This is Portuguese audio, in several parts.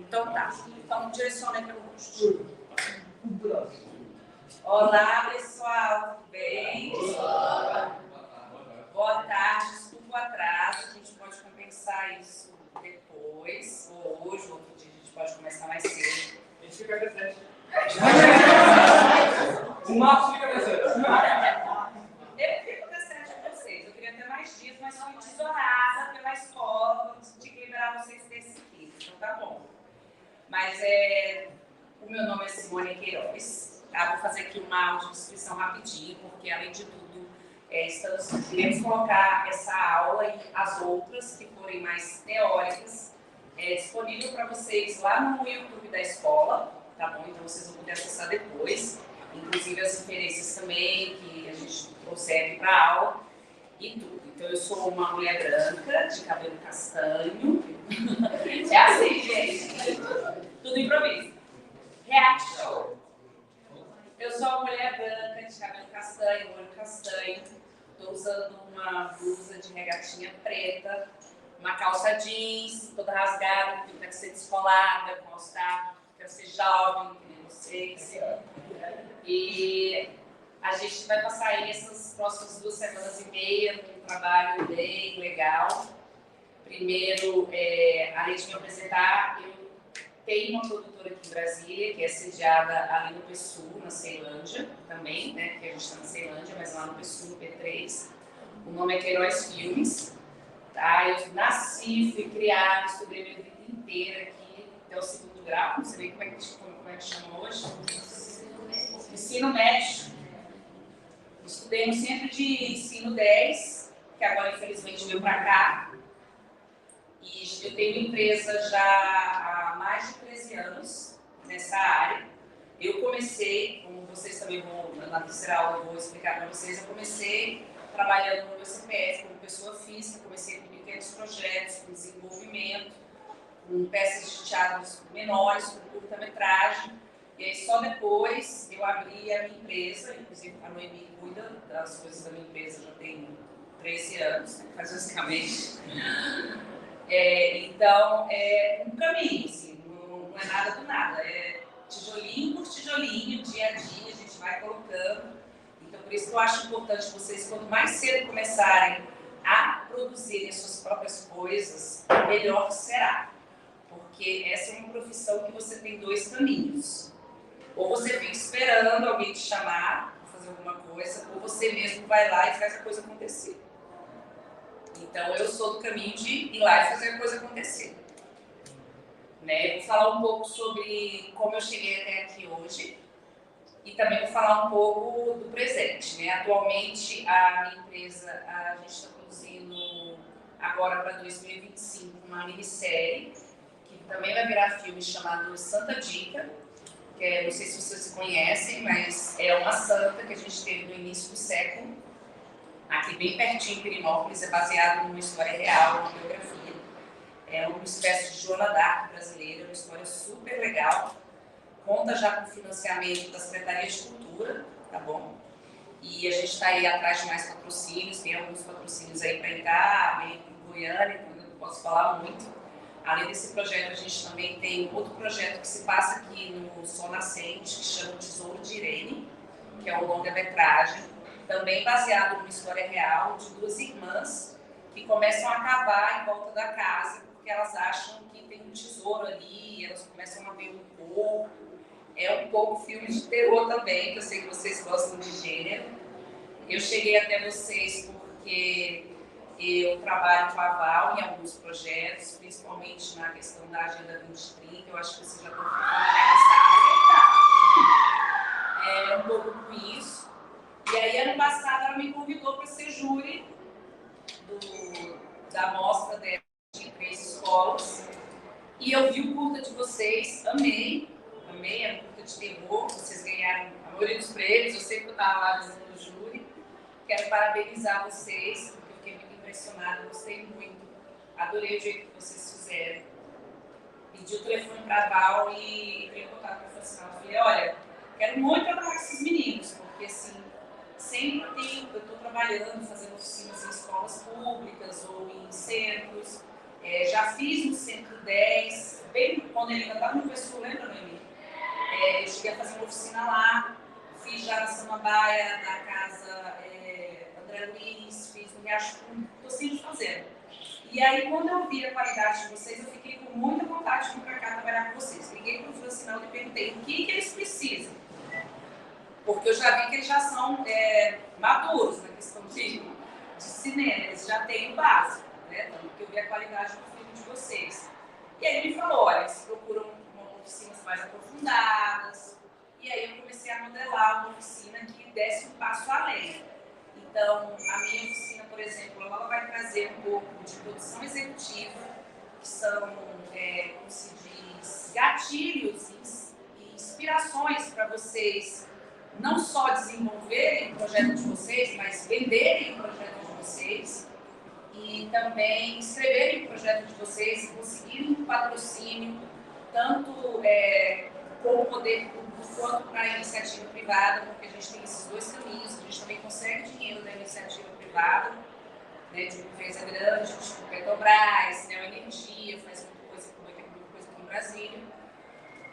Então tá. Então direciona pelo rosto. Olá, pessoal, tudo bem? Boa tarde, desculpa o atraso, a gente pode compensar isso depois, ou hoje, ou outro dia, a gente pode começar mais cedo. A gente fica presente. O Marcos fica presente. Eu fico presente com vocês, eu queria ter mais dias, mas fui tesourada pela escola, de liberar vocês desse aqui, então tá bom. Mas o meu nome é Simone Queiroz, tá? Vou fazer aqui uma audiodescrição rapidinho, porque além de tudo, queremos colocar essa aula e as outras que forem mais teóricas disponível para vocês lá no YouTube da escola, tá bom? Então vocês vão poder acessar depois, inclusive as referências também que a gente trouxe para a aula e tudo. Então eu sou uma mulher branca, de cabelo castanho, é assim, gente, tudo improviso. Reaction. Eu sou uma mulher branca, de cabelo castanho, olho castanho. Estou usando uma blusa de regatinha preta, uma calça jeans, toda rasgada, porque eu quero ser descolada, com all-star, quero ser jovem, que nem vocês. E a gente vai passar aí essas próximas 2 semanas e meia com um trabalho bem legal. Primeiro, além de me apresentar, eu tenho uma produtora aqui em Brasília, que é sediada ali no PSUL, na Ceilândia, também, né? Porque a gente está na Ceilândia, mas lá no PSUL, no P3. O nome é Queiroz Filmes. Tá? Eu nasci, fui criada, estudei minha vida inteira aqui, até o 2º grau, não sei nem como é que chama hoje. Ensino médio. Estudei no Centro de Ensino 10, que agora infelizmente veio para cá. E eu tenho empresa já há mais de 13 anos nessa área. Eu comecei, como vocês também vão, na terceira aula eu vou explicar para vocês, eu comecei trabalhando no meu CPF como pessoa física, comecei com pequenos projetos, com desenvolvimento, com peças de teatro menores, com curta-metragem. E aí só depois eu abri a minha empresa, inclusive a Noemi cuida das coisas da minha empresa, já tem 13 anos, né, basicamente. Então, é um caminho, assim, não é nada do nada, é tijolinho por tijolinho, dia a dia, a gente vai colocando. Então, por isso que eu acho importante vocês, quanto mais cedo começarem a produzirem as suas próprias coisas, melhor será. Porque essa é uma profissão que você tem 2 caminhos. Ou você fica esperando alguém te chamar para fazer alguma coisa, ou você mesmo vai lá e faz a coisa acontecer. Então, eu sou do caminho de ir lá e fazer a coisa acontecer. Né? Vou falar um pouco sobre como eu cheguei até aqui hoje e também vou falar um pouco do presente. Né? Atualmente, a minha empresa, a gente está produzindo agora para 2025 uma minissérie que também vai virar filme chamado Santa Dica, que não sei se vocês conhecem, mas é uma santa que a gente teve no início do século, aqui bem pertinho em Pirinópolis, é baseado numa história real, uma biografia. É uma espécie de Joana d'Arc brasileira, uma história super legal. Conta já com financiamento da Secretaria de Cultura, tá bom? E a gente está aí atrás de mais patrocínios, tem alguns patrocínios aí para entrar, meio em Goiânia, então eu não posso falar muito. Além desse projeto, a gente também tem outro projeto que se passa aqui no Sol Nascente, que chama Tesouro de Irene, que é um longa-metragem, também baseado numa história real de 2 irmãs que começam a cavar em volta da casa porque elas acham que tem um tesouro ali, elas começam a ver um pouco. É um pouco filme de terror também, que eu sei que vocês gostam de gênero. Eu cheguei até vocês porque eu trabalho com a Val em alguns projetos, principalmente na questão da Agenda 2030, eu acho que vocês já estão familiarizados. Um pouco com isso. E aí, ano passado, ela me convidou para ser júri da mostra dela de 3 escolas. E eu vi o curta de vocês, amei, é um curta de terror, vocês ganharam a maioria dos prêmios, eu sei que eu estava lá visando o júri. Quero parabenizar vocês, porque eu fiquei muito impressionada, gostei muito, adorei o jeito que vocês fizeram. Pedi o telefone para a Val e entrei em contato com a Francina. Eu falei, olha, quero muito trabalhar com esses meninos, porque assim, sempre eu estou trabalhando, fazendo oficinas em escolas públicas ou em centros. Já fiz no Centro 10, bem quando quando ele ainda estava no PSU, lembra, Noemi? Eu cheguei a fazer uma oficina lá, fiz já na Samambaia, na casa André Luiz, fiz no Riacho Fundo, estou sempre fazendo. E aí, quando eu vi a qualidade de vocês, eu fiquei com muita vontade de vir para cá trabalhar com vocês. Liguei para o Francinão e perguntei o que eles precisam. Porque eu já vi que eles já são maduros na questão de cinema, eles já têm o básico, né? Então, porque eu vi a qualidade do filme de vocês. E aí ele me falou, olha, eles procuram oficinas mais aprofundadas. E aí eu comecei a modelar uma oficina que desse um passo além. Então, a minha oficina, por exemplo, ela vai trazer um pouco de produção executiva, que são, como se diz, gatilhos e inspirações para vocês não só desenvolverem o projeto de vocês, mas venderem o projeto de vocês e também escreverem o projeto de vocês e conseguirem um patrocínio, tanto com o poder público quanto para a iniciativa privada, porque a gente tem esses dois caminhos, a gente também consegue dinheiro da iniciativa privada, né, de empresa grande, tipo Petrobras, Neoenergia, faz muita coisa aqui em Brasília.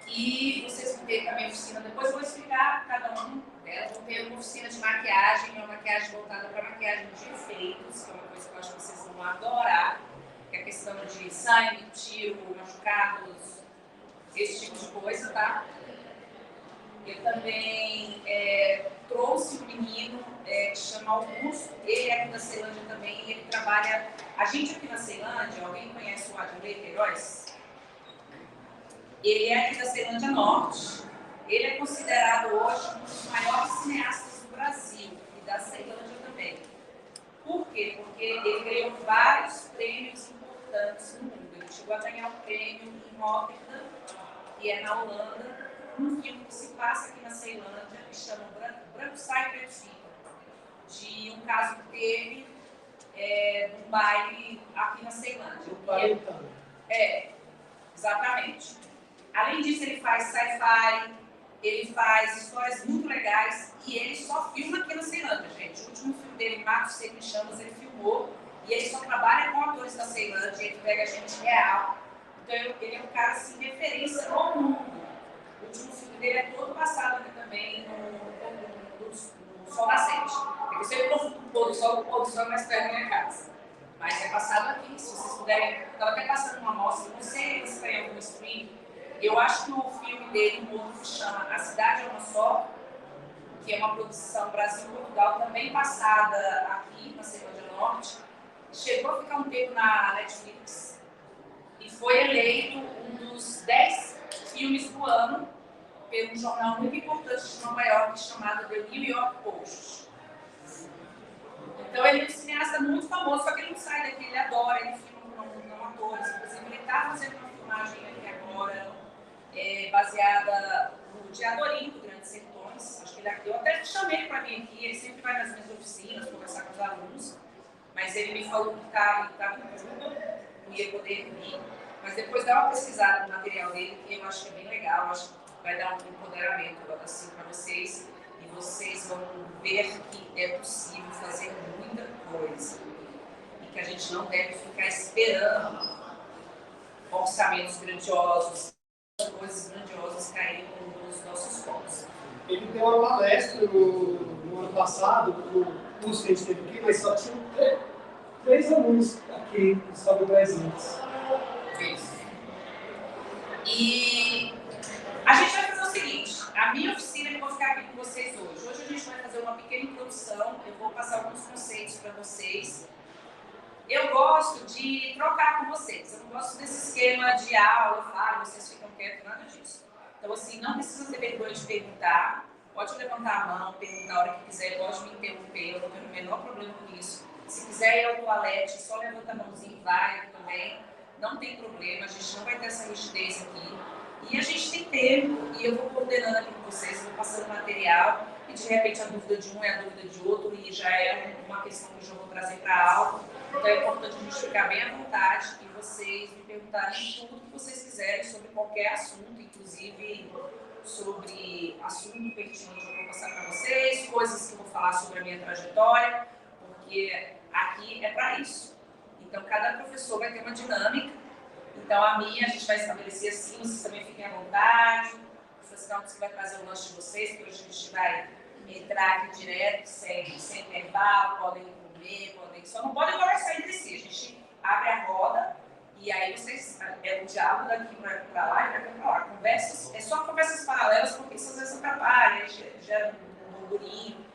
E vocês vão ter também oficina, depois eu vou explicar cada um delas. Vão ter uma oficina de maquiagem, uma maquiagem voltada para maquiagem de efeitos, que é uma coisa que eu acho que vocês vão adorar, que é a questão de sangue, tiro, machucados, esse tipo de coisa, tá? Eu também trouxe um menino que chama Augusto, ele é aqui da Ceilândia também, e ele trabalha... A gente aqui na Ceilândia, alguém conhece o Adilei Queiroz? Ele é aqui da Ceilândia Norte, ele é considerado hoje um dos maiores cineastas do Brasil e da Ceilândia também. Por quê? Porque ele ganhou vários prêmios importantes no mundo. Ele chegou a ganhar um prêmio em Rotterdam, que é na Holanda, um filme que se passa aqui na Ceilândia, que chama Branco Sai Preto Fica, de um caso que teve num baile aqui na Ceilândia. Exatamente. Além disso, ele faz sci-fi, ele faz histórias muito legais e ele só filma aqui na Ceilândia, gente. O último filme dele, Mato Seco em Chamas, ele filmou e ele só trabalha com atores da Ceilândia, ele pega gente real. Então, ele é um cara, assim, referência no mundo. O último filme dele é todo passado aqui também no Sol Nascente. Eu sempre confundo o pôr do sol mais perto da minha casa. Mas é passado aqui, se vocês puderem. Estava até passando uma amostra, não sei se tem algum stream. Eu acho que o filme dele, um outro que chama A Cidade é Uma Só, que é uma produção Brasil-Portugal, também passada aqui na Ceilândia Norte, chegou a ficar um tempo na Netflix e foi eleito um dos 10 filmes do ano por um jornal muito importante de Nova York chamado The New York Post. Então ele é um cineasta muito famoso, só que ele não sai daqui, ele adora, ele filma com atores. Inclusive, ele está fazendo uma filmagem aqui agora, baseada no Diadorim, do Grandes Sertões. Acho que eu até chamei para vir aqui, ele sempre vai nas minhas oficinas conversar com os alunos, mas ele me falou que estava em Cuba, não ia poder vir. Mas depois dá uma pesquisada no material dele, que eu acho que é bem legal, acho que vai dar um empoderamento assim, para vocês, e vocês vão ver que é possível fazer muita coisa, e que a gente não deve ficar esperando orçamentos grandiosos, coisas grandiosas caírem nos nossos pontos. Ele deu uma palestra no ano passado, no curso que a gente teve aqui, mas só tinha 3 alunos aqui que estavam presentes. Isso. E a gente vai fazer o seguinte, a minha oficina que eu vou ficar aqui com vocês hoje. Hoje a gente vai fazer uma pequena introdução, eu vou passar alguns conceitos para vocês. Eu gosto de trocar com vocês, eu não gosto desse esquema de aula, vocês ficam quietos, nada disso. Então, assim, não precisa ter vergonha de perguntar, pode levantar a mão, perguntar a hora que quiser, pode me interromper, eu não tenho o menor problema com isso. Se quiser ir ao toalete, só levanta a mãozinha e vai também, não tem problema, a gente não vai ter essa rigidez aqui. E a gente tem tempo, e eu vou coordenando aqui com vocês, vou passando material, e de repente a dúvida de um é a dúvida de outro, e já é uma questão que eu já vou trazer para a aula. Então é importante a gente ficar bem à vontade e vocês me perguntarem tudo que vocês quiserem sobre qualquer assunto, inclusive sobre assunto pertinente que eu vou passar para vocês, coisas que eu vou falar sobre a minha trajetória, porque aqui é para isso. Então cada professor vai ter uma dinâmica Então, a minha, a gente vai estabelecer assim, vocês também fiquem à vontade. Vocês que vai trazer o lanche de vocês, que hoje a gente vai entrar aqui direto, sem intervalo, podem comer, só não podem conversar entre si. A gente abre a roda e aí vocês, o diálogo daqui para lá e daqui para lá. Conversas, é só conversas paralelas, porque isso às vezes atrapalha, gera um burburinho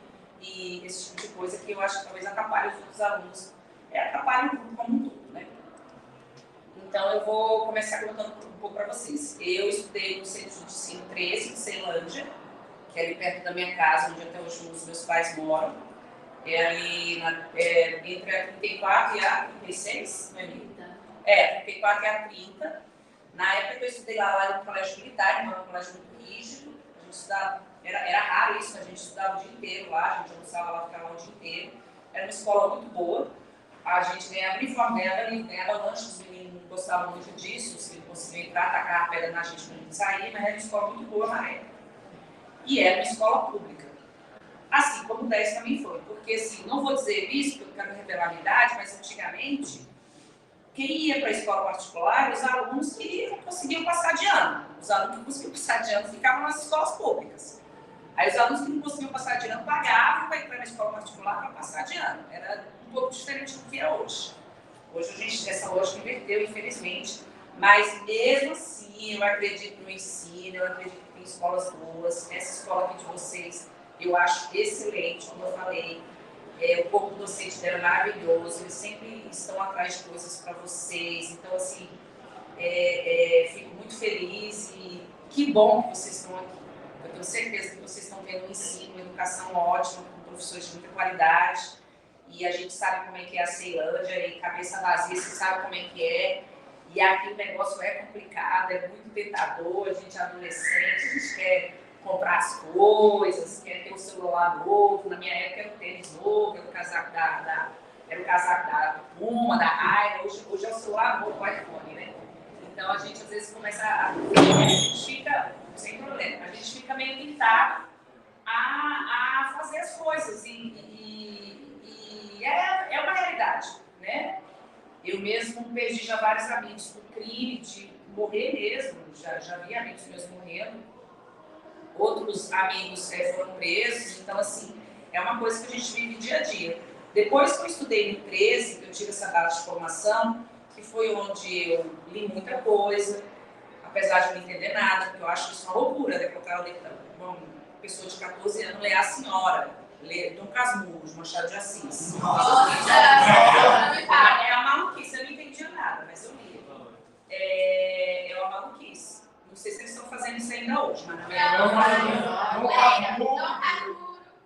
e esse tipo de coisa que eu acho que talvez atrapalhe os outros alunos. Atrapalha o grupo como um todo, né? Então, eu vou começar contando um pouco para vocês. Eu estudei no Centro de Ensino 13, de Ceilândia, que é ali perto da minha casa, onde até hoje os meus pais moram. É ali entre a 34 e a 36, não é mesmo? 34 e a 30. Na época que eu estudei lá era um colégio militar, não era um colégio muito rígido. A gente estudava, era raro isso, a gente estudava o dia inteiro lá, a gente almoçava lá, ficava lá o dia inteiro. Era uma escola muito boa. A gente ganhava uniforme, ganhava lanche, os meninos não gostavam muito disso, se conseguiam entrar, tacar a pedra na gente para a gente sair, mas era uma escola muito boa na época. E era uma escola pública. Assim como o 10 também foi, porque assim, não vou dizer isso, porque eu quero revelar a minha idade, mas antigamente, quem ia para a escola particular, os alunos que conseguiam passar de ano. Os alunos que conseguiam passar de ano ficavam nas escolas públicas. Aí os alunos que não conseguiam passar de ano pagavam para entrar na escola particular para passar de ano. Era um pouco diferente do que é hoje. Hoje a gente, essa lógica inverteu, infelizmente. Mas mesmo assim, eu acredito no ensino, eu acredito que tem escolas boas. Essa escola aqui de vocês, eu acho excelente, como eu falei. O corpo docente dela é maravilhoso, eles sempre estão atrás de coisas para vocês. Então, assim, fico muito feliz e que bom que vocês estão aqui. Eu tenho certeza que vocês estão tendo um ensino, uma educação ótima, com professores de muita qualidade. E a gente sabe como é que é a Ceilândia, e cabeça vazia, você sabe como é que é. E aqui o negócio é complicado, é muito tentador, a gente é adolescente, a gente quer comprar as coisas, quer ter um celular novo. Na minha época era o tênis novo, era o casaco da Puma, da Raia, hoje é o celular novo, o iPhone, né? Então a gente às vezes começa a gente fica, sem problema, a gente fica meio tentado a fazer as coisas e é uma realidade, né? Eu mesmo perdi já vários amigos por crime, de morrer mesmo, já vi amigos meus morrendo, outros amigos foram presos, então assim, é uma coisa que a gente vive dia a dia. Depois que eu estudei no 13, eu tive essa base de formação, que foi onde eu li muita coisa, apesar de não entender nada, porque eu acho isso uma loucura, né? Uma pessoa de 14 anos ler A Senhora, ler Dom Casmurro, Machado de Assis. Nossa! É uma maluquice, eu não entendia nada, mas eu li. É uma maluquice. Não sei se eles estão fazendo isso ainda hoje, mas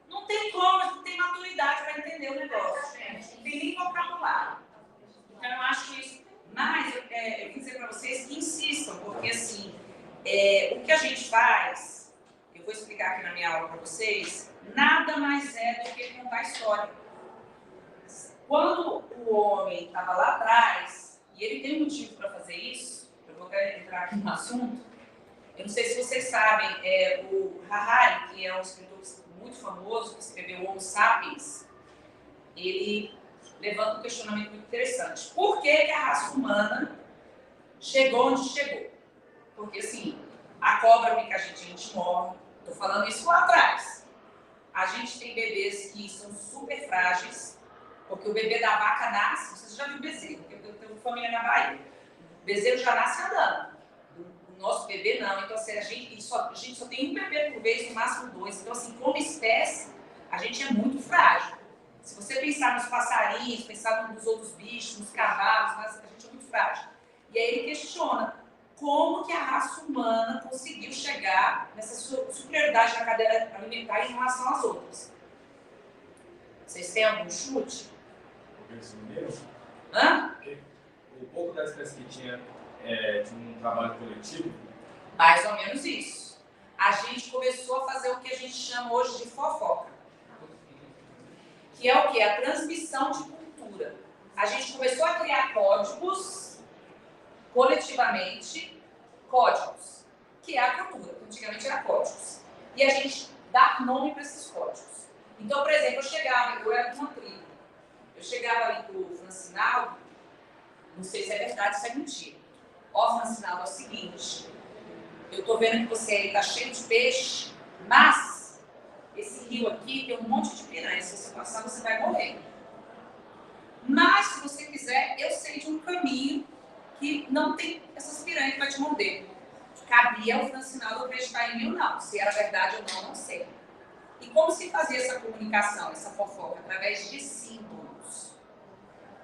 não tem como, não tem maturidade para entender o negócio, gente. Não tem nem vocabulário. Então, eu acho isso. Mas eu quero dizer para vocês que insistam, porque assim, o que a gente faz, eu vou explicar aqui na minha aula para vocês, nada mais é do que contar a história. Quando o homem estava lá atrás, e ele tem um motivo para fazer isso, eu vou entrar aqui no assunto, eu não sei se vocês sabem, o Harari, que é um escritor muito famoso, que escreveu Homo Sapiens, ele levanta um questionamento muito interessante. Por que a raça humana chegou onde chegou? Porque, assim, a cobra pica a gente morre. Estou falando isso lá atrás. A gente tem bebês que são super frágeis, porque o bebê da vaca nasce, vocês já viram o bezerro, porque eu tenho família na Bahia. O bezerro já nasce andando. O nosso bebê não. Então, assim, a gente só tem um bebê por vez, no máximo 2. Então, assim, como espécie, a gente é muito frágil. Se você pensar nos passarinhos, pensar nos outros bichos, nos cavalos, a gente é muito frágil. E aí ele questiona como que a raça humana conseguiu chegar nessa superioridade na cadeia alimentar em relação às outras. Vocês têm algum chute? Hã? Um pouco da espécie que tinha de um trabalho coletivo. Mais ou menos isso. A gente começou a fazer o que a gente chama hoje de fofoca. Que é o quê? A transmissão de cultura. A gente começou a criar códigos, coletivamente, códigos, que é a cultura, que antigamente era códigos. E a gente dá nome para esses códigos. Então, por exemplo, eu era de uma tribo, eu chegava ali pro Francinaldo, não sei se é verdade, se é mentira, Ó, Francinaldo, é o seguinte, eu tô vendo que você aí tá cheio de peixe, mas esse rio aqui tem um monte de piranha, se você passar você vai morrer. Mas se você quiser, eu sei de um caminho que não tem essas piranhas que vai te morder. Cabia ao Francinaldo acreditar em mim ou não, se era verdade ou não, não sei. E como se fazia essa comunicação, essa fofoca? Através de símbolos.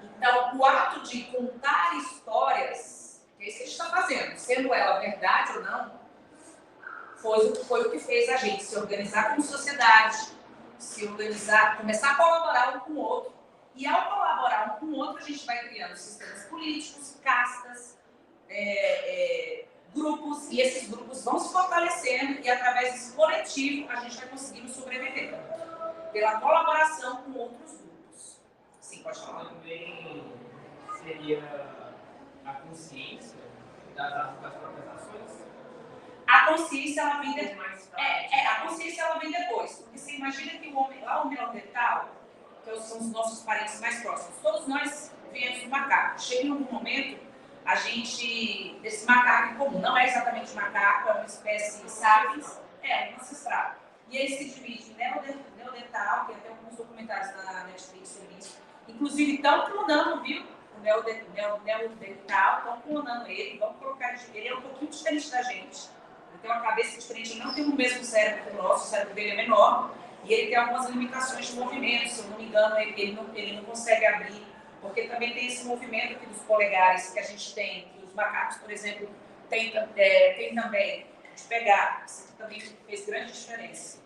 Então, o ato de contar histórias, que é isso que a gente está fazendo, sendo ela verdade ou não, foi o que fez a gente se organizar como sociedade, se organizar, começar a colaborar um com o outro. E ao colaborar um com o outro, a gente vai criando sistemas políticos, castas, grupos, e esses grupos vão se fortalecendo e através desse coletivo a gente vai conseguindo sobreviver. Pela colaboração com outros grupos. Sim, pode falar. Também seria a consciência das próprias ações? A consciência, ela vem depois. A consciência, ela vem depois. Porque você imagina que o homem, lá o Neandertal, que são os nossos parentes mais próximos, todos nós viemos do macaco. Chega em algum momento, a gente, desse macaco em comum, não é exatamente macaco, é uma espécie sapiens, é um ancestral. E ele se divide em neandertal, tem até alguns documentários na Netflix sobre isso. Inclusive, estão clonando, viu? O neandertal, estão clonando ele, vamos colocar ele é um pouquinho diferente da gente. Ele tem uma cabeça diferente, ele não tem o mesmo cérebro que o nosso, o cérebro dele é menor, e ele tem algumas limitações de movimento, se eu não me engano, ele não consegue abrir, porque também tem esse movimento aqui dos polegares que a gente tem, que os macacos, por exemplo, tem também, de pegar, isso aqui também fez grande diferença,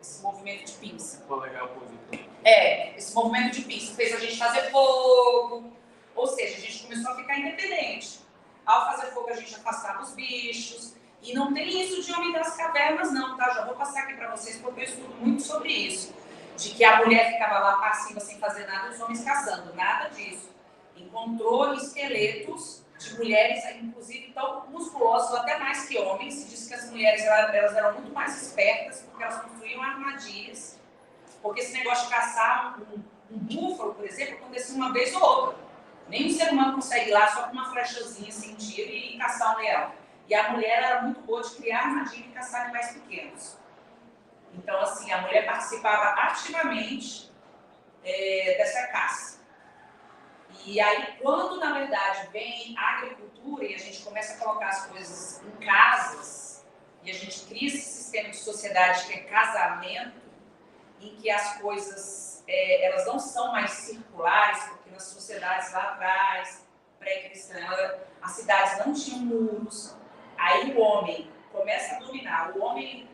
esse movimento de pinça. Polegar opositor. Esse movimento de pinça fez a gente fazer fogo, ou seja, a gente começou a ficar independente. Ao fazer fogo, a gente afastava os bichos. E não tem isso de homem das cavernas, não, tá? Já vou passar aqui para vocês, porque eu estudo muito sobre isso. De que a mulher ficava lá passiva sem fazer nada e os homens caçando. Nada disso. Encontrou esqueletos de mulheres, inclusive tão musculosos, até mais que homens. Se diz que as mulheres elas eram muito mais espertas, porque elas construíam armadilhas. Porque esse negócio de caçar um búfalo, por exemplo, acontecia uma vez ou outra. Nenhum ser humano consegue ir lá só com uma flechazinha sem tiro e caçar um leão. E a mulher era muito boa de criar armadilha e caçar animais pequenos. Então, assim, a mulher participava ativamente dessa caça. E aí, quando, na verdade, vem a agricultura e a gente começa a colocar as coisas em casas, e a gente cria esse sistema de sociedade que é casamento, em que as coisas, elas não são mais circulares, porque nas sociedades lá atrás, pré-cristã, as cidades não tinham muros. Aí o homem começa a dominar, o homem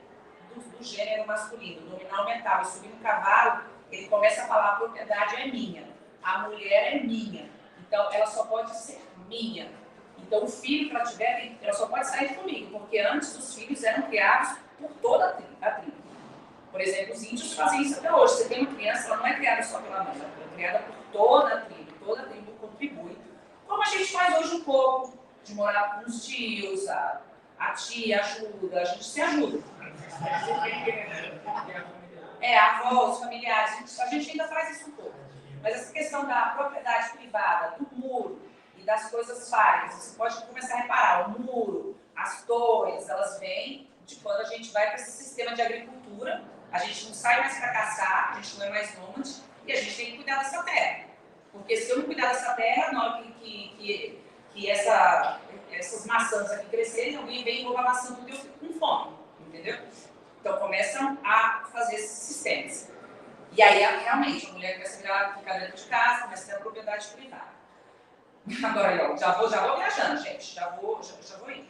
do gênero masculino, dominar o mental e subir no cavalo, ele começa a falar: a propriedade é minha, a mulher é minha, então ela só pode ser minha. Então o filho que ela tiver, ela só pode sair comigo, porque antes os filhos eram criados por toda a tribo. Por exemplo, os índios fazem isso até hoje. Você tem uma criança, ela não é criada só pela mãe, ela é criada por toda a tribo contribui. Como a gente faz hoje um pouco, de morar com os tios, a tia ajuda, a gente se ajuda. Avós, familiares, a gente ainda faz isso um pouco. Mas essa questão da propriedade privada, do muro e das coisas falhas, você pode começar a reparar, o muro, as torres, elas vêm de quando a gente vai para esse sistema de agricultura, a gente não sai mais para caçar, a gente não é mais nômade, e a gente tem que cuidar dessa terra. Porque se eu não cuidar dessa terra, na hora que essas maçãs aqui crescerem, alguém vem e rouba a maçã porque eu fico com fome, entendeu? Então começam a fazer esses sistemas. E aí, realmente, a mulher começa a ficar dentro de casa, começa a ter a propriedade privada. Agora, ó, já vou viajando, gente, já vou indo.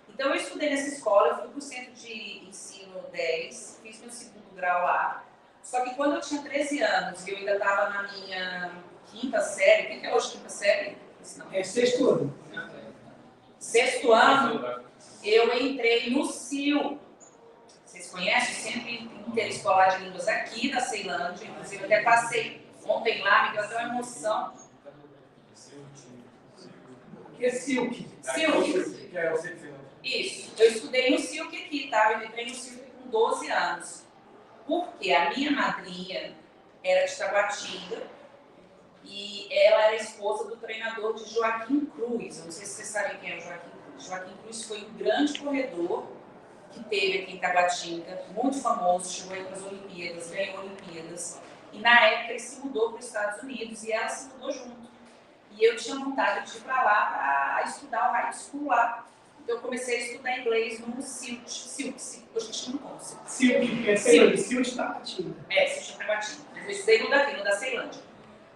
Então, eu estudei nessa escola, eu fui para o centro de ensino 10, fiz meu segundo grau lá. Só que quando eu tinha 13 anos e eu ainda estava na minha quinta série, o que é hoje quinta série? Não. Sexto ano. Sexto ano, eu entrei no CIL. Vocês conhecem o Centro Interescolar de Línguas aqui da Ceilândia. Inclusive, eu até passei ontem lá, me deu até uma emoção. O que é Silk? Silk. Que é o Silk. Isso. Eu estudei no Silk aqui, tá? Eu entrei no Silk com 12 anos. Porque a minha madrinha era de Taguatinga E ela era esposa do treinador de Joaquim Cruz. Eu não sei se vocês sabem quem é o Joaquim Cruz. Joaquim Cruz foi um grande corredor que teve aqui em Taguatinga, muito famoso, chegou aí para as Olimpíadas, ganhou Olimpíadas. E na época ele se mudou para os Estados Unidos e ela se mudou junto. E eu tinha vontade de ir para lá para estudar o high school lá. Então eu comecei a estudar inglês no Silk, hoje chama como? Silk, que é Ceilândia. Silk de Taguatinga. Silk de Taguatinga. Eu estudei no daqui, no da Ceilândia.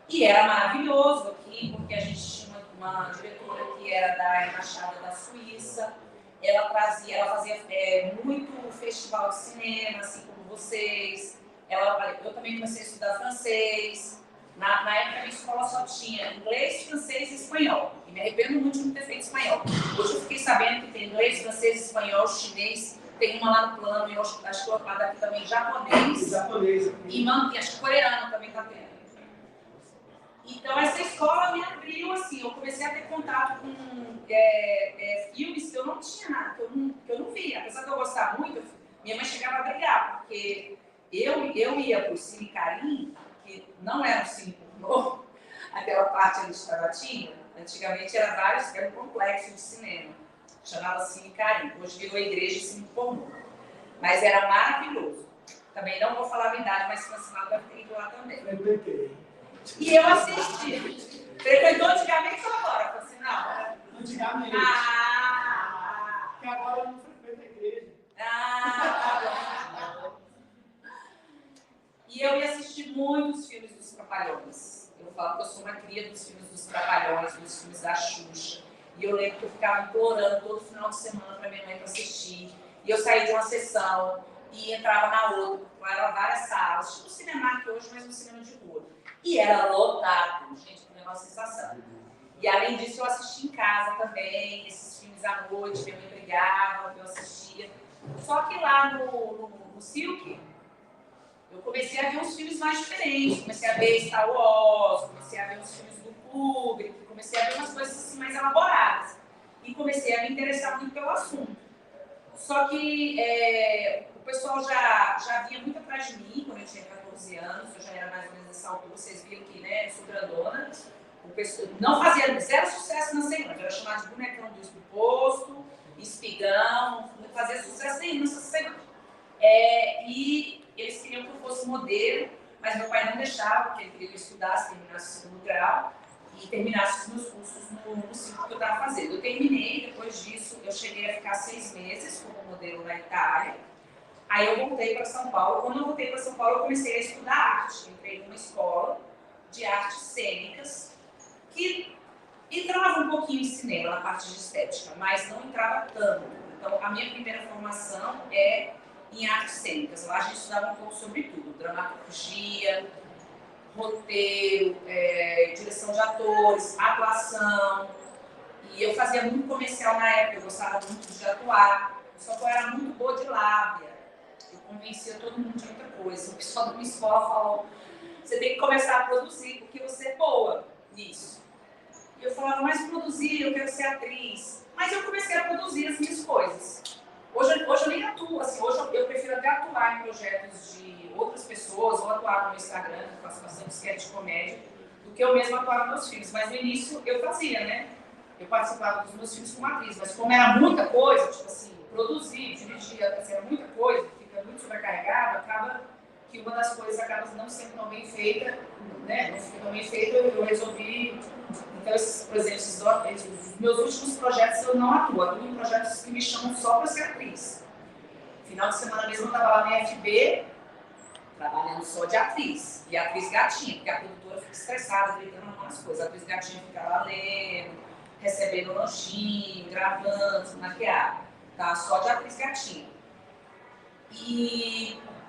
E era maravilhoso aqui, porque a gente tinha uma diretora que era da Embaixada da Suíça. Ela fazia muito festival de cinema, assim como vocês. Eu também comecei a estudar francês. Na época, a minha escola só tinha inglês, francês e espanhol. E me arrependo muito de não ter feito espanhol. Hoje eu fiquei sabendo que tem inglês, francês, espanhol, chinês. Tem uma lá no plano, e eu acho que lá daqui também japonês. E acho que coreano também está tendo. Então, essa escola me abriu, assim, eu comecei a ter contato com filmes que eu não tinha nada, que eu não via. Apesar de eu gostar muito, minha mãe chegava a brigar, porque eu ia para o Cine Carim, que não era um cine pornô, aquela parte ali de Taguatinga, antigamente era um complexo de cinema, chamava Cine Carim, hoje virou a igreja de cine pornô. Mas era maravilhoso. Também não vou falar a idade, mas Francinado deve ter ido lá também. E eu assisti. Frequentou antigamente ou agora, Francinado? Antigamente. Porque agora eu não frequento a igreja. Tá bom. E eu ia assistir muitos filmes dos Trapalhões. Eu falo que eu sou uma cria dos filmes dos Trapalhões, dos filmes da Xuxa. E eu lembro que eu ficava implorando todo final de semana para minha mãe para assistir. E eu saía de uma sessão e entrava na outra, porque eram várias salas, tipo o Cinemark hoje, mas um cinema de rua. E era lotado, gente, com um negócio sensacional. E além disso, eu assisti em casa também, esses filmes à noite, minha mãe brigava, eu assistia. Só que lá no Silk, eu comecei a ver uns filmes mais diferentes. Comecei a ver Star Wars, comecei a ver uns filmes do Kubrick, comecei a ver umas coisas assim mais elaboradas. E comecei a me interessar muito pelo assunto. Só que o pessoal já vinha muito atrás de mim quando eu tinha 14 anos, eu já era mais ou menos dessa altura, vocês viram que, né, eu sou grandona. O pessoal não fazia zero sucesso na Ceilândia, era chamado de bonecão do posto, espigão, não fazia sucesso nenhum nessa Ceilândia. E eles queriam que eu fosse modelo, mas meu pai não deixava, porque ele queria que eu estudasse, terminasse o segundo grau e terminasse os meus cursos no ciclo que eu estava fazendo. Eu terminei, depois disso eu cheguei a ficar 6 meses como modelo na Itália. Aí eu voltei para São Paulo. Quando eu voltei para São Paulo, eu comecei a estudar arte. Entrei numa escola de artes cênicas que entrava um pouquinho em cinema, na parte de estética, mas não entrava tanto. Então, a minha primeira formação é em artes cênicas. Lá a gente estudava um pouco sobre tudo, dramaturgia, roteiro, direção de atores, atuação. E eu fazia muito comercial na época, eu gostava muito de atuar, só que eu era muito boa de lábia. Eu convencia todo mundo de outra coisa. O pessoal da minha escola falou, você tem que começar a produzir, porque você é boa nisso. E eu falava, mas produzir, eu quero ser atriz. Mas eu comecei a produzir as minhas coisas. Hoje eu nem atuo, assim, hoje eu prefiro até atuar em projetos de outras pessoas, ou atuar no meu Instagram, que eu faço bastante sketch de comédia, do que eu mesmo atuar nos meus filmes. Mas no início eu fazia, né? Eu participava dos meus filmes como atriz, mas como era muita coisa, tipo assim, produzir, dirigir, assim, era muita coisa, fica muito sobrecarregado, acaba que uma das coisas acaba não sendo tão bem feita, né? Não fica tão bem feita, eu resolvi. Então, por exemplo, os meus últimos projetos eu não atuo em projetos que me chamam só para ser atriz. Final de semana mesmo eu estava lá na FB, trabalhando só de atriz. E atriz gatinha, porque a produtora fica estressada, gritando algumas coisas. A atriz gatinha fica lá lendo, recebendo lanchinho, gravando, maquiar. Tá? Só de atriz gatinha.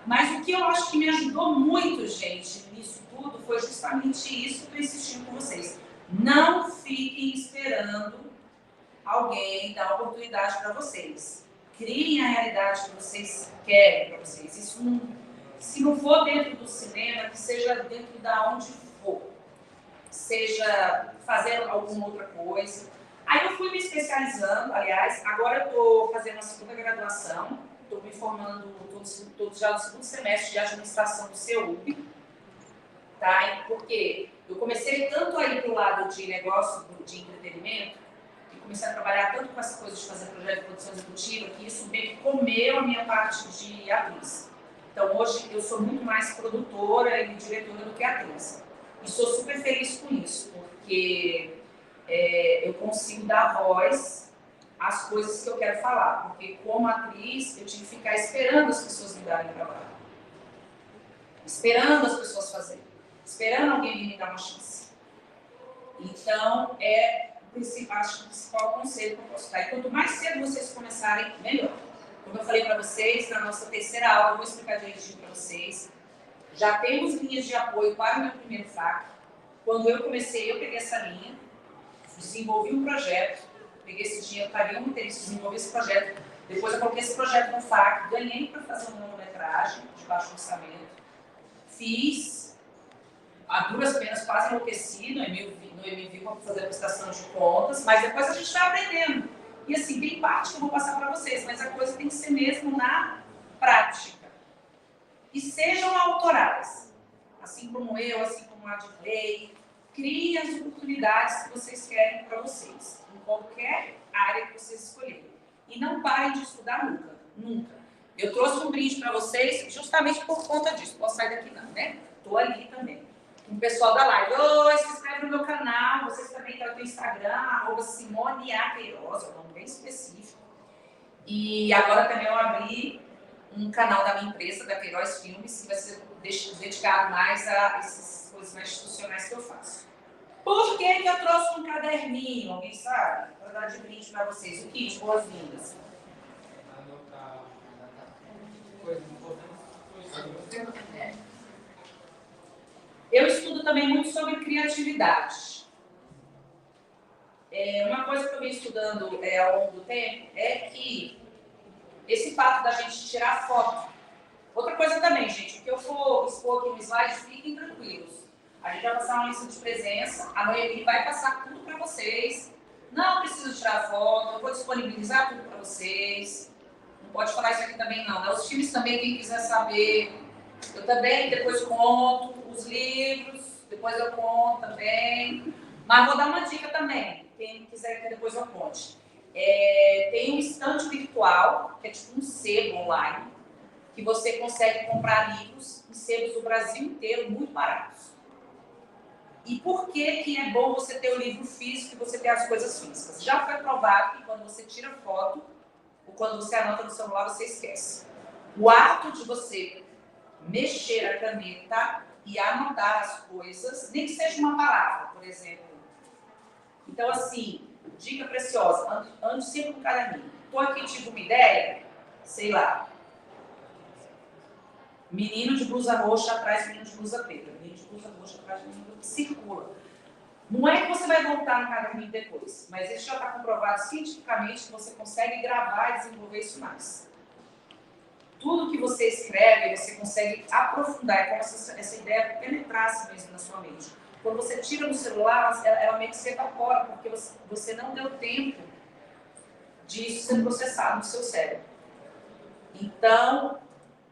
Mas o que eu acho que me ajudou muito, gente, nisso tudo, foi justamente isso que eu insisti com vocês. Não fiquem esperando alguém dar oportunidade para vocês. Criem a realidade que vocês querem para vocês. Isso não, se não for dentro do cinema, que seja dentro da onde for. Seja fazendo alguma outra coisa. Aí eu fui me especializando, aliás, agora eu estou fazendo a segunda graduação. Estou me formando já no segundo semestre de administração do CEUP. tá? Porque eu comecei tanto a ir para o lado de negócio, de entretenimento, e comecei a trabalhar tanto com essa coisa de fazer projeto de produção executiva, que isso meio que comeu a minha parte de atriz. Então, hoje, eu sou muito mais produtora e diretora do que atriz. E sou super feliz com isso, porque eu consigo dar voz às coisas que eu quero falar. Porque, como atriz, eu tinha que ficar esperando as pessoas me darem trabalho. Esperando as pessoas fazerem. Esperando alguém me dar uma chance. Então, acho que o principal conselho que eu posso dar. E quanto mais cedo vocês começarem, melhor. Como eu falei para vocês, na nossa terceira aula, eu vou explicar direitinho para vocês. Já temos linhas de apoio para o meu primeiro FAC. Quando eu comecei, eu peguei essa linha, desenvolvi um projeto, peguei esse dinheiro, paguei um interesse, desenvolvi esse projeto. Depois eu coloquei esse projeto no FAC, ganhei para fazer uma longa-metragem de baixo orçamento. Fiz, a duras penas, quase enlouqueci no MV para fazer a prestação de contas, mas depois a gente vai aprendendo. E assim, tem parte que eu vou passar para vocês, mas a coisa tem que ser mesmo na prática. E sejam autorais. Assim como eu, assim como a Adley, criem as oportunidades que vocês querem para vocês, em qualquer área que vocês escolherem. E não parem de estudar nunca, nunca. Eu trouxe um brinde para vocês justamente por conta disso. Posso sair daqui não, né? Estou ali também. Com o pessoal da live. Oi, se inscreve no meu canal. Vocês também estão no Instagram, @SimoneAQueiroz, é um nome bem específico. E agora também eu abri um canal da minha empresa, da Queiroz Filmes, que vai ser dedicado mais a essas coisas mais institucionais que eu faço. Por que eu trouxe um caderninho? Alguém sabe? Para dar de brinde para vocês. O kit, boas-vindas. Eu estudo também muito sobre criatividade. Uma coisa que eu venho estudando ao longo do tempo é que esse fato da gente tirar foto. Outra coisa também, gente, o que eu for expor aqui no slide, fiquem tranquilos. A gente vai passar uma lista de presença, a Noemi vai passar tudo para vocês. Não precisa tirar foto, eu vou disponibilizar tudo para vocês. Não pode falar isso aqui também não, né? Os times também, quem quiser saber, eu também depois conto os livros, depois eu conto também. Mas vou dar uma dica também, quem quiser que depois eu conte. Tem um estande virtual, que é tipo um sebo online, que você consegue comprar livros em sebos do Brasil inteiro, muito baratos. E por que é bom você ter o livro físico e você ter as coisas físicas? Já foi provado que quando você tira foto, ou quando você anota no celular, você esquece. O ato de você mexer a caneta e anotar as coisas, nem que seja uma palavra, por exemplo. Então, assim, dica preciosa, ande sempre com caderninho. Estou aqui, tive uma ideia, sei lá. Menino de blusa roxa atrás de menino de blusa preta. Menino de blusa roxa atrás de menino de blusa circula. Não é que você vai voltar no caderninho depois, mas isso já está comprovado cientificamente que você consegue gravar e desenvolver isso mais. Tudo que você escreve, você consegue aprofundar, é como se essa ideia penetrasse mesmo na sua mente. Quando você tira no celular, ela meio que se evapora, porque você não deu tempo disso ser processado no seu cérebro. Então,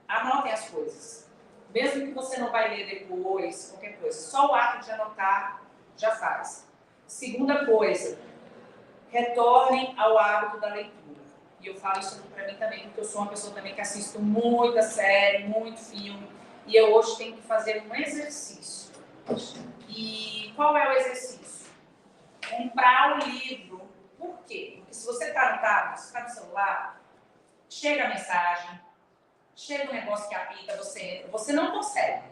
anotem as coisas. Mesmo que você não vai ler depois, qualquer coisa, só o ato de anotar já faz. Segunda coisa, retornem ao hábito da leitura. E eu falo isso para mim também, porque eu sou uma pessoa também que assisto muita série, muito filme, e eu hoje tenho que fazer um exercício. E qual é o exercício? Comprar o livro. Por quê? Porque se você está no tablet, se está no celular, chega a mensagem, chega um negócio que apita, você entra, você não consegue.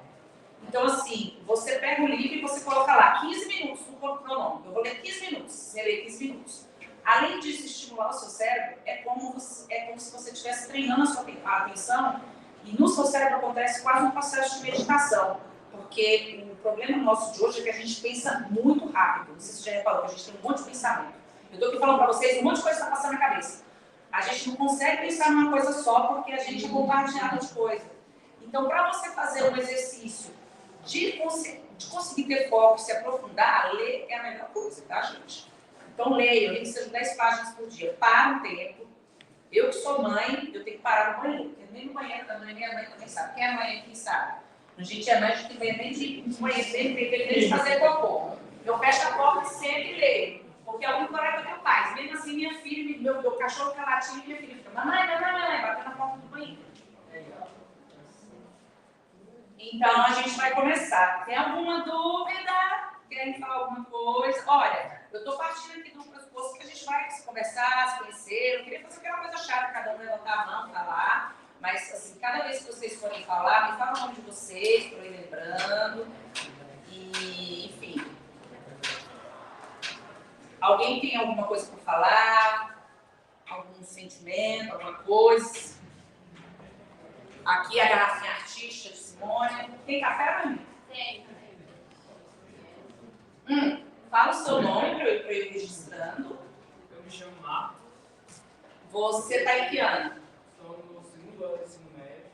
Então, assim, você pega o livro e você coloca lá 15 minutos no cronômetro. Eu vou ler 15 minutos, você lê 15 minutos. Além disso, estimular o seu cérebro, é como se você estivesse treinando a sua atenção e no seu cérebro acontece quase um processo de meditação. Porque o problema nosso de hoje é que a gente pensa muito rápido. Não sei se você já reparou, a gente tem um monte de pensamento. Eu estou aqui falando para vocês, um monte de coisa está passando na cabeça. A gente não consegue pensar numa coisa só porque a gente é bombardeado de coisa. Então, para você fazer um exercício de conseguir ter foco e se aprofundar, ler é a melhor coisa, tá, gente? Então, leia, nem que seja 10 páginas por dia. Para o tempo. Eu que sou mãe, eu tenho que parar no banheiro. Porque nem no banheiro, minha mãe também sabe. Quem é mãe aqui sabe. A gente é mais de nem de conhecer, nem de fazer cocô. Eu fecho a porta e sempre leio. Porque é o único horário que eu faço. Mesmo assim, minha filha, meu cachorro fica latindo e minha filha fica, mamãe, batendo na porta do banheiro. Então, a gente vai começar. Tem alguma dúvida? Querem falar alguma coisa? Olha, eu estou partindo aqui do pressuposto que a gente vai se conversar, se conhecer. Eu queria fazer aquela coisa chata, cada um levantar a mão, falar. Mas, assim, cada vez que vocês forem falar, me fala o nome de vocês, para eu ir lembrando. E, enfim. Alguém tem alguma coisa para falar? Algum sentimento, alguma coisa? Aqui a garrafinha artística de Simone. Tem café para mim? Tem. Fala o seu nome para eu ir registrando. Eu me chamo Marcos. Você está em que ano? Estou no segundo ano do ensino médio.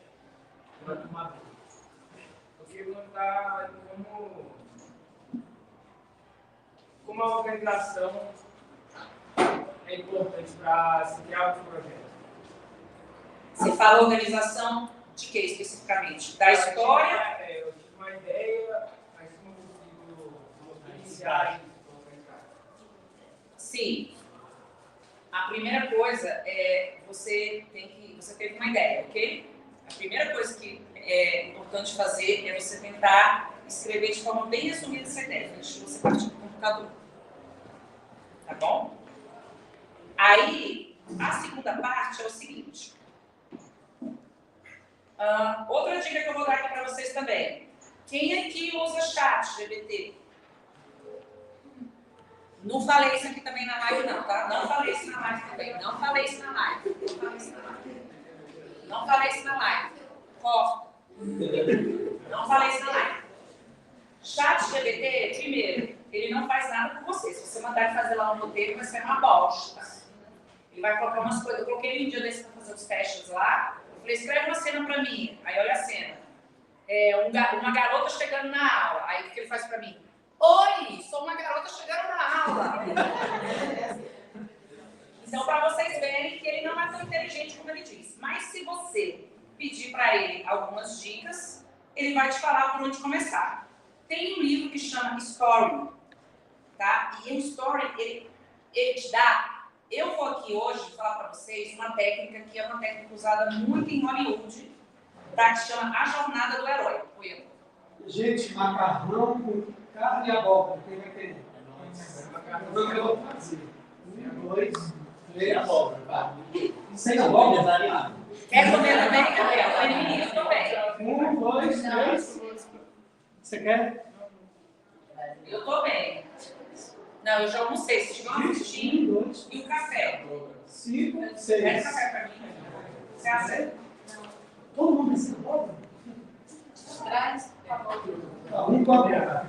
Na turma 2. Eu queria perguntar como a organização é importante para se criar um projeto. Você fala organização de que especificamente? Da história? Eu tive uma ideia, mas não consigo iniciar e organizar. Sim. A primeira coisa é você teve uma ideia, ok? A primeira coisa que é importante fazer é você tentar escrever de forma bem resumida essa ideia, antes de você partir do computador. Tá bom? Aí, a segunda parte é o seguinte. Outra dica que eu vou dar aqui para vocês também. Quem aqui usa chat GPT? Não falei isso aqui também na live não, tá? Não falei isso na live também. Não falei isso na live. Não falei isso na live. Corta. Não falei isso na live. Chat GPT, primeiro, ele não faz nada por você. Se você mandar ele fazer lá um roteiro, vai ser uma bosta. Ele vai colocar umas coisas. Eu coloquei ele um dia desse para fazer os testes lá. Eu falei, escreve uma cena para mim. Aí olha a cena. Uma garota chegando na aula. Aí o que ele faz para mim? Oi, sou uma garota chegando na aula. Então, para vocês verem que ele não é tão inteligente como ele diz. Mas se você pedir para ele algumas dicas, ele vai te falar por onde começar. Tem um livro que chama Story, tá? E o Story, ele te dá... Eu vou aqui hoje falar para vocês uma técnica que é uma técnica usada muito em Hollywood, tá? Que chama A Jornada do Herói. Gente, macarrão com carne e abóbora, quem vai querer? Macarrão que eu vou fazer. 1, 2, 3, abóbora. Sem abóbora? Quer comer também, Gabriel? Foi menino também. 1, 2, 3. Você quer? Eu tô bem. Não, eu já almocei. Se tiver uma frutinha 1, 2, e o café. 5, Pega 6. café pra mim. Você aceita? Todo mundo precisa de abóbora? Traz, por favor. Tá, um com abóbora.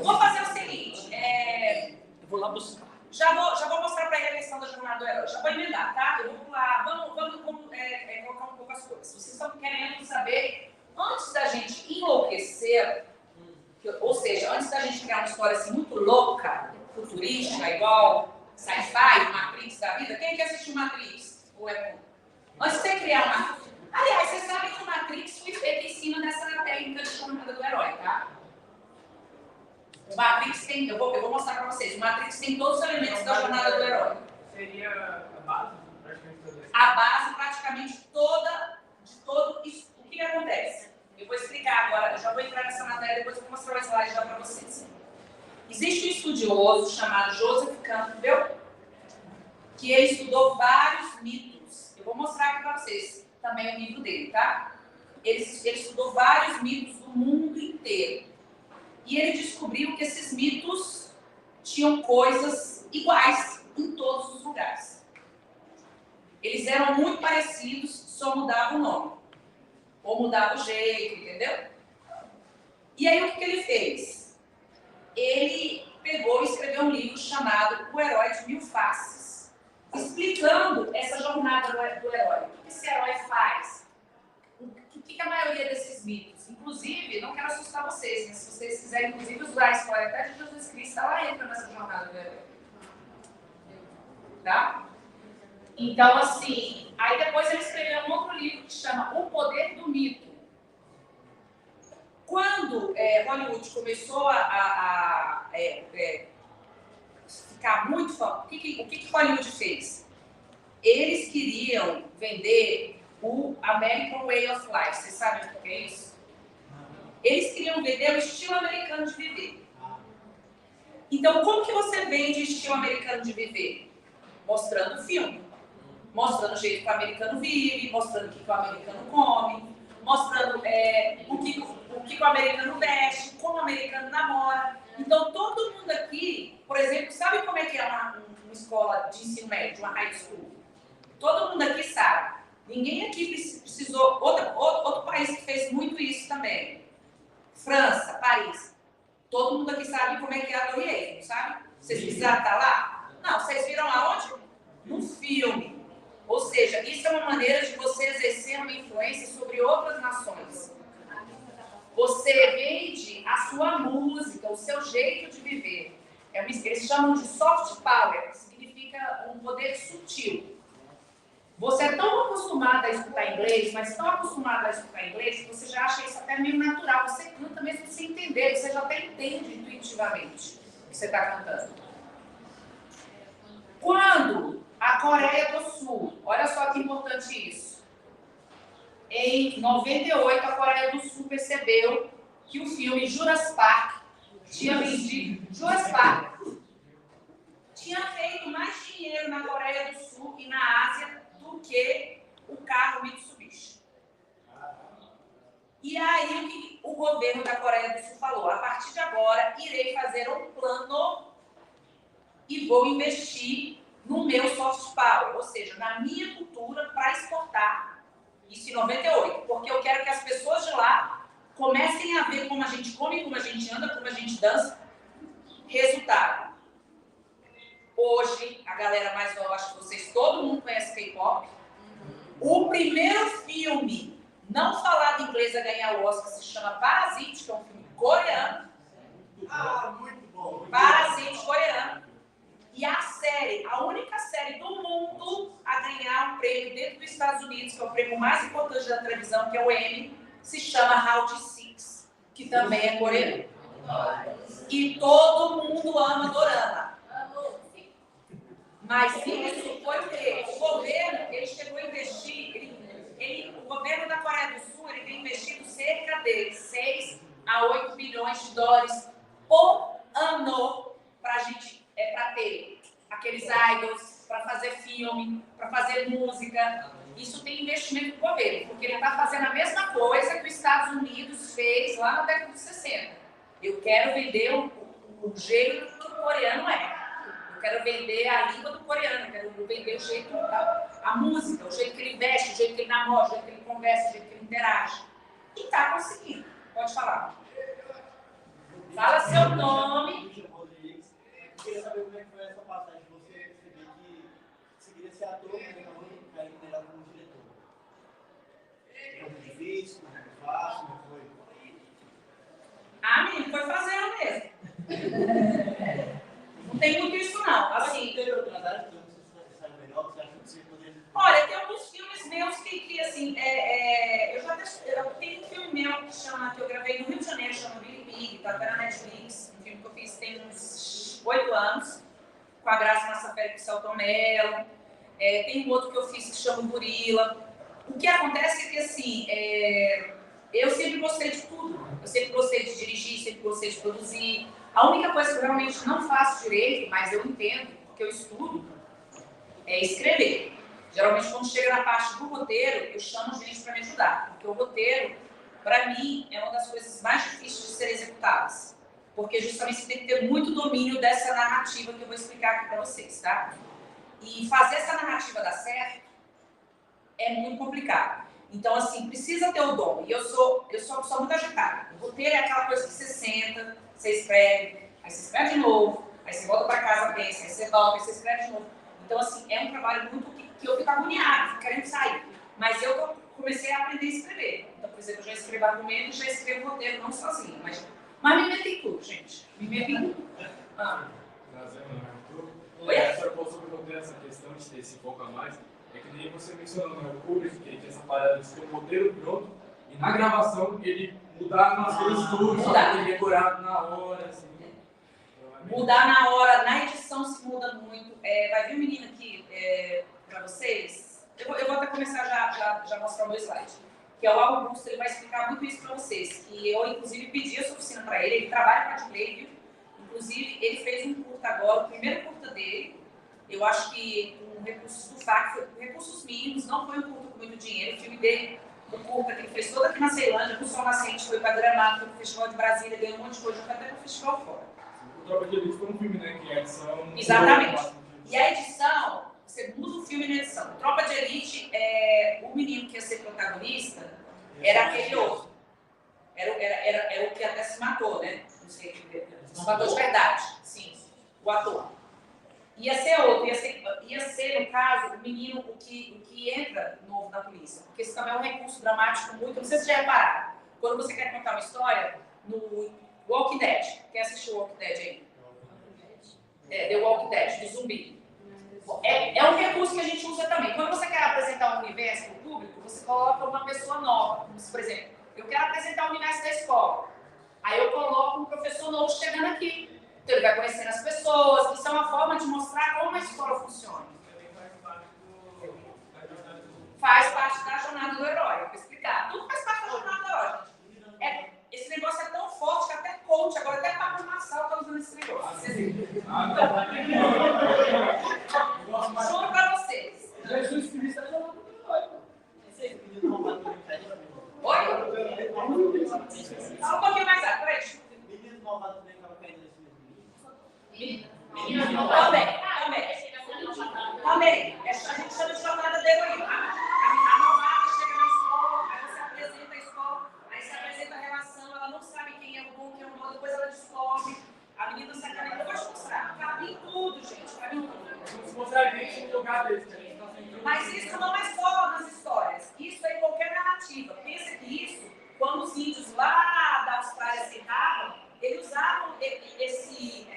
Vou fazer o seguinte. Eu vou lá buscar. Já vou mostrar para ele a questão da jornada do herói. Já vou emendar, tá? Eu vou pular. Vamos colocar um pouco as coisas. Vocês estão querendo saber, antes da gente enlouquecer, ou seja, antes da gente criar uma história assim muito louca, futurística, igual sci-fi, Matrix da vida, quem quer assistir Matrix? Antes de você criar uma... Aliás, vocês sabem que o Matrix foi feito em cima dessa técnica de jornada do herói, tá? O Matrix tem, eu vou mostrar para vocês, o Matrix tem todos os elementos da jornada do herói. Seria a base, praticamente toda. A base praticamente toda, de todo isso. O que acontece? Eu vou explicar agora, eu já vou entrar nessa matéria, depois eu vou mostrar o slide já para vocês. Existe um estudioso chamado Joseph Campbell, que ele estudou vários mitos. Eu vou mostrar aqui para vocês também o livro dele, tá? Ele estudou vários mitos do mundo inteiro. E ele descobriu que esses mitos tinham coisas iguais em todos os lugares. Eles eram muito parecidos, só mudava o nome. Ou mudava o jeito, entendeu? E aí o que ele fez? Ele pegou e escreveu um livro chamado O Herói de Mil Faces, explicando essa jornada do herói. O que esse herói faz? O que a maioria desses mitos? Inclusive, não quero assustar vocês, mas se vocês quiserem, inclusive, usar a história até de Jesus Cristo, ela entra nessa jornada do herói. Tá? Então, assim, aí depois ele escreveu um outro livro que chama O Poder do Mito. Hollywood começou a ficar muito famoso, o que Hollywood fez? Eles queriam vender o American Way of Life. Vocês sabem o que é isso? Eles queriam vender o estilo americano de viver. Então, como que você vende estilo americano de viver? Mostrando filme. Mostrando o jeito que o americano vive, mostrando o que o americano come, mostrando o que o americano veste, como o americano namora. Então, todo mundo aqui, por exemplo, sabe como é que é uma escola de ensino médio, uma high school? Todo mundo aqui sabe. Ninguém aqui precisou... Outro país que fez muito isso também. França, Paris. Todo mundo aqui sabe como é que é a Torre Eiffel, sabe? Vocês precisaram estar lá? Não, vocês viram aonde? No filme. Ou seja, isso é uma maneira de você exercer uma influência sobre outras nações. Você vende a sua música, o seu jeito de viver. Eles chamam de soft power, que significa um poder sutil. Você é tão acostumado a escutar inglês, mas tão acostumado a escutar inglês, que você já acha isso até meio natural. Você canta mesmo sem entender, você já até entende intuitivamente o que você está cantando. Quando a Coreia do Sul, olha só que importante isso, em 98 a Coreia do Sul percebeu que o filme Jurassic Park tinha vendido, tinha feito mais dinheiro na Coreia do Sul e na Ásia do que o carro Mitsubishi. E aí o que o governo da Coreia do Sul falou? A partir de agora, irei fazer um plano e vou investir no meu soft power, ou seja, na minha cultura para exportar. Isso em 98, porque eu quero que as pessoas de lá comecem a ver como a gente come, como a gente anda, como a gente dança. Resultado. Hoje, a galera mais nova, acho que vocês, todo mundo conhece K-pop. O primeiro filme não falado inglês a ganhar o Oscar se chama Parasite, que é um filme coreano. Muito bom. Parasite coreano. E a única série do mundo a ganhar um prêmio dentro dos Estados Unidos, que é o prêmio mais importante da televisão, que é o Emmy, se chama Round 6, que também é coreano. E todo mundo ama dorama. Mas isso foi o quê? O governo, ele chegou a investir, o governo da Coreia do Sul, ele tem investido cerca de 6 a 8 bilhões de dólares por ano para a gente, para ter aqueles idols, para fazer filme, para fazer música. Isso tem investimento do governo, porque ele está fazendo a mesma coisa que os Estados Unidos fez lá na década de 60. Eu quero vender o jeito que o coreano é. Eu quero vender a língua do coreano, eu quero vender o jeito, a música, o jeito que ele veste, o jeito que ele namora, o jeito que ele conversa, o jeito que ele interage. E está conseguindo. Pode falar. Fala seu nome. Eu queria saber como é que foi essa passagem de você perceber que você queria ser ator, mas acabou caindo melhor como diretor. Foi muito difícil, foi muito fácil, como foi? Menino, foi fazendo mesmo. Não tem muito isso não. Assim, Teve outras áreas que você saiu melhor, você acha que você poderia... olha, tem alguns filmes meus que assim, eu tenho um filme meu que eu gravei no Rio de Janeiro, chama Billy Pig, tá até na Netflix, um filme que eu fiz tem uns 8 anos, com a Graça Massafera e o Celton Mello. Tem um outro que eu fiz que chama Gorila. O que acontece é que assim, eu sempre gostei de tudo. Eu sempre gostei de dirigir, sempre gostei de produzir. A única coisa que eu realmente não faço direito, mas eu entendo, porque eu estudo, é escrever. Geralmente, quando chega na parte do roteiro, eu chamo gente para me ajudar. Porque o roteiro, para mim, é uma das coisas mais difíceis de serem executadas. Porque justamente você tem que ter muito domínio dessa narrativa que eu vou explicar aqui para vocês, tá? E fazer essa narrativa dar certo é muito complicado. Então, assim, precisa ter o dom. E eu sou uma pessoa muito agitada. O roteiro é aquela coisa que você senta, você escreve, aí você escreve de novo, aí você volta para casa, pensa, aí você volta, aí você escreve de novo. Então, assim, é um trabalho muito que eu fico agoniada, fico querendo sair. Mas eu comecei a aprender a escrever. Então, por exemplo, eu já escrevo argumento e já escrevo roteiro, não sozinho. Mas me meto em tudo, gente. Me meto em tudo. Oi? A senhora falou sobre o roteiro, essa questão de ter esse foco a mais. É que nem você mencionou, né? O Kubrick, que ele tinha essa parada de ter um roteiro pronto e na gravação ele Mudar nas coisas tudo, Mudar. só decorado na hora, assim. Mudar na hora, na edição se muda muito. Vai vir um menino aqui para vocês. Eu vou até começar já mostrar o meu slide. Que é o Augusto, ele vai explicar muito isso para vocês. Que eu, inclusive, pedi essa oficina para ele. Ele trabalha com a Display, viu? Inclusive, ele fez um curta agora, o primeiro curta dele. Eu acho que com recursos do FAC, foi recursos mínimos, não foi um curta com muito dinheiro. O filme dele, o curta que ele fez todo aqui na Ceilândia, com o Sol Nascente, foi para Gramado, foi para o Festival de Brasília, ganhou um monte de coisa, foi até para o festival fora. O Tropa de Elite foi um filme, né? Que a edição... Exatamente. E a edição, você muda o filme na edição. O Tropa de Elite, o menino que ia ser protagonista era aquele outro. Era o que até se matou, né? Não sei o que. Se matou de verdade, sim. O ator. Ia ser outro, ia ser, no caso, o menino, o que entra novo na polícia. Porque isso também é um recurso dramático muito. Não sei se já repararam. Quando você quer contar uma história, no Walking Dead. Quem assistiu Walking Dead aí? The Walking Dead, do zumbi. É um recurso que a gente usa também. Quando você quer apresentar um universo para o público, você coloca uma pessoa nova. Como se, por exemplo, eu quero apresentar o universo da escola. Aí eu coloco um professor novo chegando aqui. Então ele vai conhecendo as pessoas. Isso é uma forma de mostrar como a escola funciona. Faz parte da jornada do herói. Vou explicar. Tudo faz parte da jornada do herói, gente. Esse negócio é tão forte que até coach, agora até Pablo Marçal está usando esse negócio. Juro para vocês. Jesus Cristo é jornada do herói. Oi? Só um pouquinho mais alto, peraí. Meninos malvados também acabam caindo nesse mesmo livro. Também. A gente chama de jornada da heroína. A malvada chega na escola, aí você apresenta a escola, aí você apresenta a relação, ela não sabe quem é o bom, quem é o mal, depois ela descobre. A menina sacaneia, eu vou te mostrar. Cabe em tudo, gente. Cabe em tudo. Se mostrar a gente no lugar desse, a gente tá sem... Mas isso não é só nas histórias. Isso é em qualquer narrativa. Pensa que isso, quando os índios lá da Austrália se erravam, eles usavam esse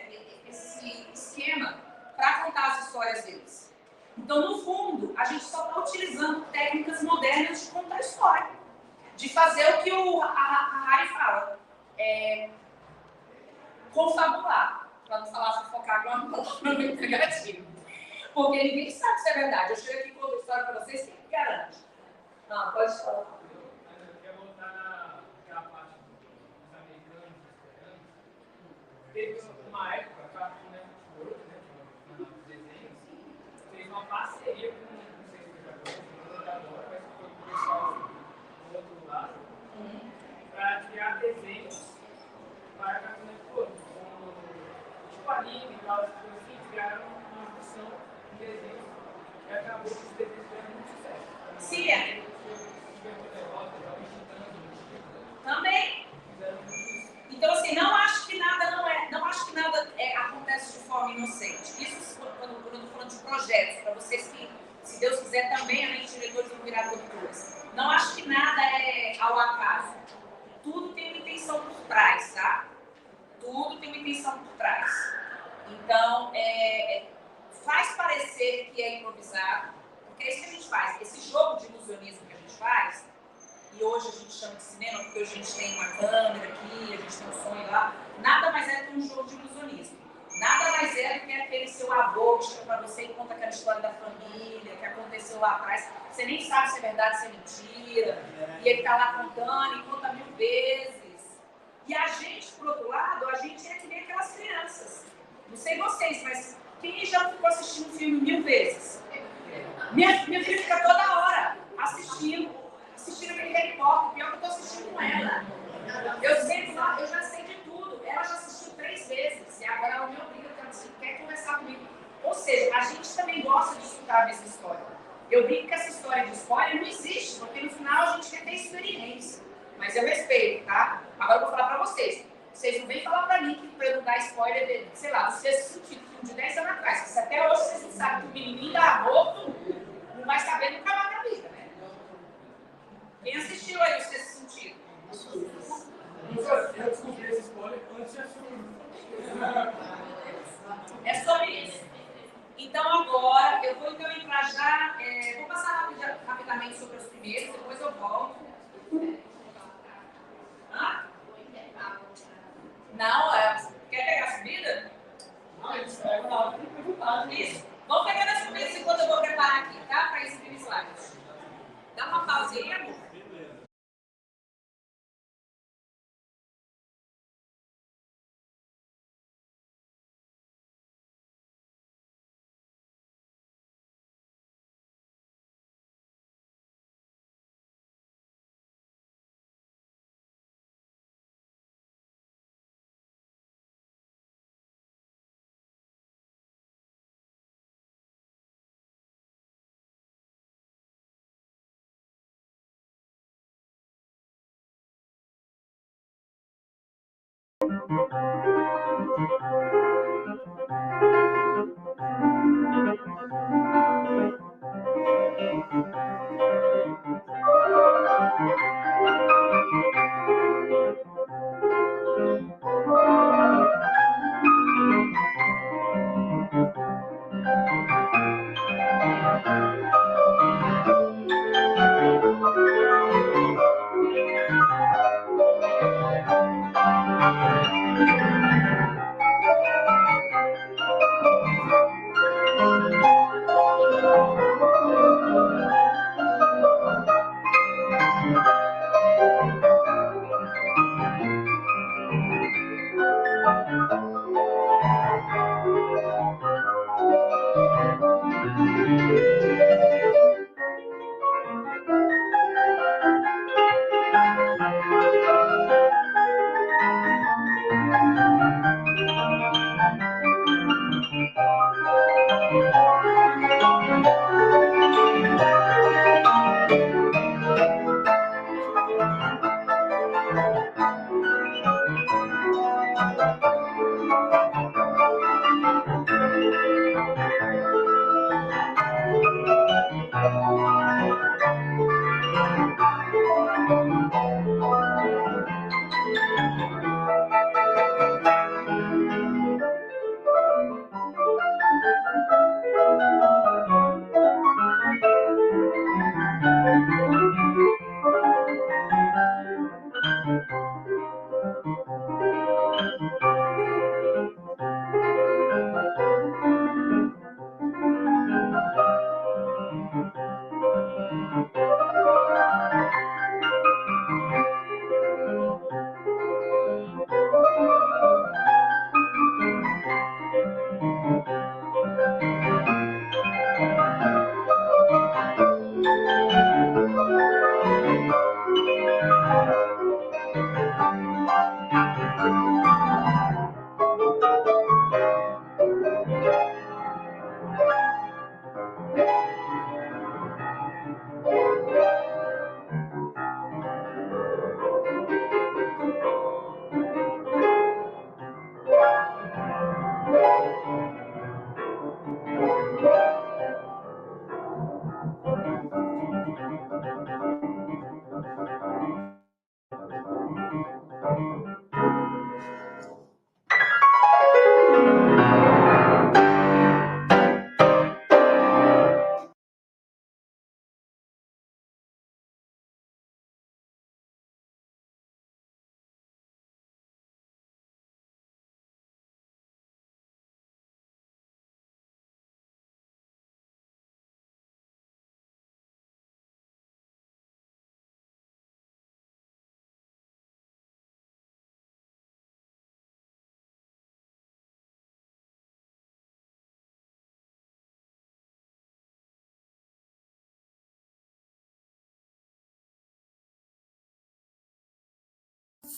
esquema para contar as histórias deles. Então, no fundo, a gente só está utilizando técnicas modernas de contar a história. De fazer o que a Harry fala. Confabular. Para não falar fofocar com uma palavra muito negativa. Porque ninguém sabe se é verdade. Eu chego aqui e conto a história para vocês, quem garante? Não, pode falar. Eu quero voltar naquela parte dos americanos esperando. Teve uma época, a Cartoon Network, né, nos desenhos, fez uma parceria com, não sei se você já viu, agora, mas foi com o pessoal do outro lado, para criar desenhos para a Cartoon Network. Tipo anime e tal, as coisas assim, criaram uma função de desenhos e acabou que os desenhos fizeram muito sucesso. Sim, também. Então, assim, não acho que nada acontece de forma inocente. Isso quando eu estou falando de projetos, para vocês que, se Deus quiser, também, além de diretores, vão virar produtores. Não acho que nada é ao acaso. Tudo tem uma intenção por trás, tá? Tudo tem uma intenção por trás. Então, faz parecer que é improvisado, porque é isso que a gente faz. Esse jogo de ilusionismo que a gente faz, e hoje a gente chama de cinema, porque hoje a gente tem uma câmera aqui, a gente tem um som lá, nada mais é do que um jogo de ilusionismo. Nada mais é do que aquele seu avô que chega para você e conta aquela história da família, que aconteceu lá atrás. Você nem sabe se é verdade, se é mentira. E ele está lá contando e conta 1000 vezes. E a gente, por outro lado, a gente é que nem aquelas crianças. Não sei vocês, mas quem já ficou assistindo um filme 1000 vezes? Minha filha fica toda hora assistindo aquele Harry Potter, pior que eu estou assistindo com ela. Eu sento lá, eu já sei de tudo. Ela já assistiu 3 vezes. E agora ela me obriga, quer conversar comigo. Ou seja, a gente também gosta de escutar a mesma história. Eu brinco que essa história de spoiler não existe, porque no final a gente quer ter experiência. Mas eu respeito, tá? Agora eu vou falar pra vocês. Vocês não vêm falar pra mim que pra eu não dar spoiler dele, sei lá, do Sexto Sentido, filme de 10 anos atrás. Se até hoje vocês não sabem que o menininho da morto não vai saber nunca mais na vida, né? Quem assistiu aí o Sexto Sentido? Eu descobri esse spoiler antes de assistir. É sobre isso. Então agora, eu vou então entrar já, vou passar rapidamente sobre os primeiros, depois eu volto. Hã? fazemos.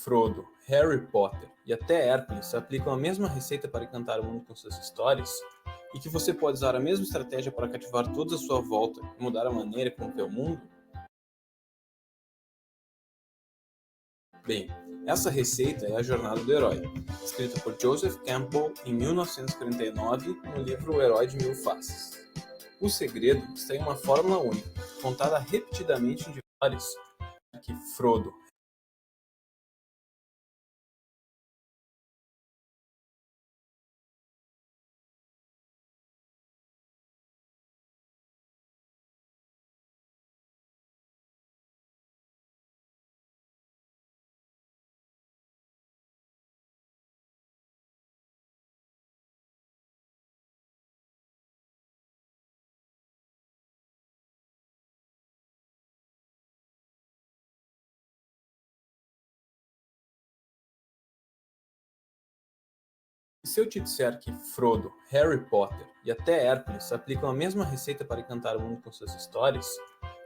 Frodo, Harry Potter e até Hércules aplicam a mesma receita para encantar o mundo com suas histórias, e que você pode usar a mesma estratégia para cativar todos à sua volta e mudar a maneira como vê o mundo? Bem, essa receita é A Jornada do Herói, escrita por Joseph Campbell em 1949 no livro O Herói de Mil Faces. O segredo está em uma fórmula única, contada repetidamente em diversas que Frodo, se eu te disser que Frodo, Harry Potter e até Hércules aplicam a mesma receita para encantar o mundo com suas histórias,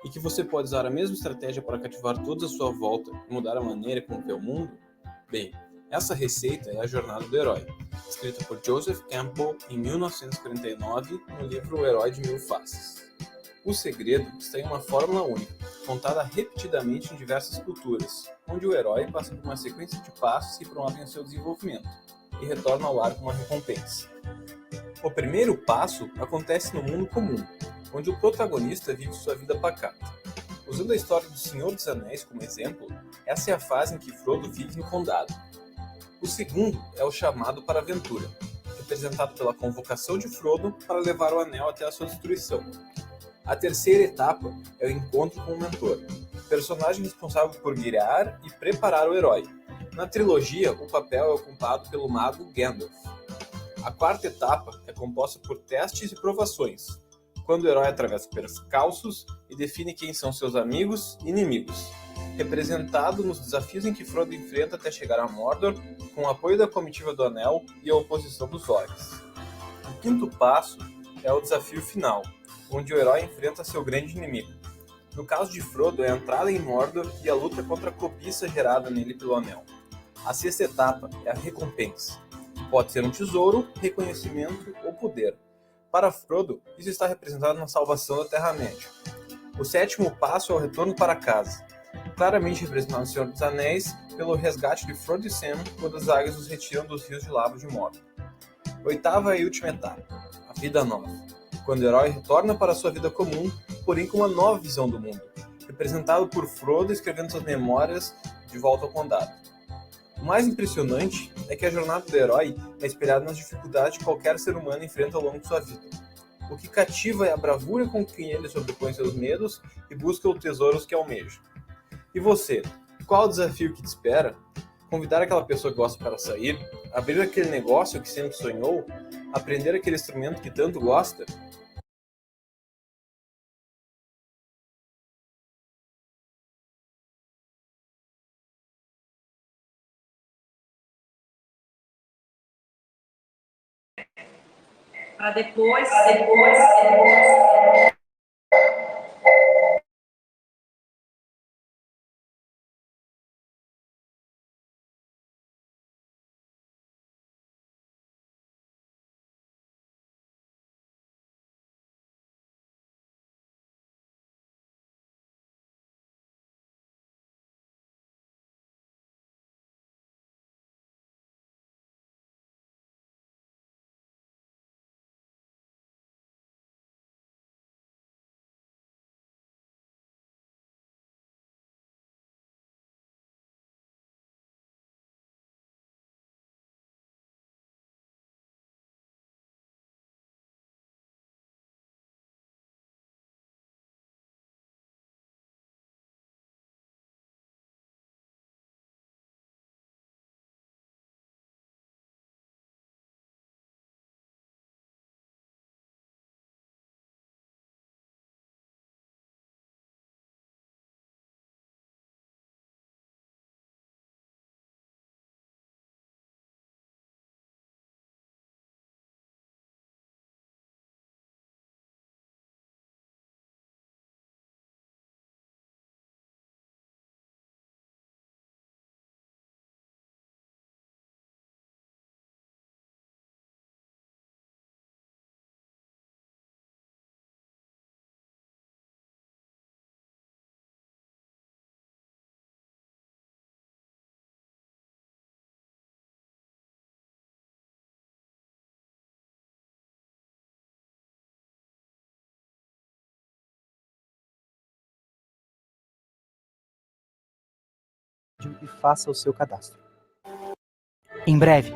e que você pode usar a mesma estratégia para cativar todos à sua volta e mudar a maneira como vê o mundo? Bem, essa receita é A Jornada do Herói, escrita por Joseph Campbell em 1949 no livro O Herói de Mil Faces. O segredo está em uma fórmula única, contada repetidamente em diversas culturas, onde o herói passa por uma sequência de passos que promovem o seu desenvolvimento e retorna ao lar com uma recompensa. O primeiro passo acontece no mundo comum, onde o protagonista vive sua vida pacata. Usando a história do Senhor dos Anéis como exemplo, essa é a fase em que Frodo vive no condado. O segundo é o chamado para a aventura, representado pela convocação de Frodo para levar o anel até a sua destruição. A terceira etapa é o encontro com o mentor, personagem responsável por guiar e preparar o herói. Na trilogia, o papel é ocupado pelo mago Gandalf. A quarta etapa é composta por testes e provações, quando o herói atravessa percalços e define quem são seus amigos e inimigos, representado nos desafios em que Frodo enfrenta até chegar a Mordor, com o apoio da Comitiva do Anel e a oposição dos orcs. O quinto passo é o desafio final, onde o herói enfrenta seu grande inimigo. No caso de Frodo, é a entrada em Mordor e a luta contra a cobiça gerada nele pelo Anel. A sexta etapa é a recompensa, que pode ser um tesouro, reconhecimento ou poder. Para Frodo, isso está representado na salvação da Terra-média. O sétimo passo é o retorno para casa, claramente representado no Senhor dos Anéis pelo resgate de Frodo e Sam quando as águias os retiram dos rios de lava de Mordor. Oitava e última etapa, a vida nova, quando o herói retorna para sua vida comum, porém com uma nova visão do mundo, representado por Frodo escrevendo suas memórias de volta ao condado. O mais impressionante é que a jornada do herói é inspirada nas dificuldades que qualquer ser humano enfrenta ao longo de sua vida. O que cativa é a bravura com que ele sobrepõe seus medos e busca os tesouros que almeja. E você, qual o desafio que te espera? Convidar aquela pessoa que gosta para sair? Abrir aquele negócio que sempre sonhou? Aprender aquele instrumento que tanto gosta? Para depois. E faça o seu cadastro. Em breve.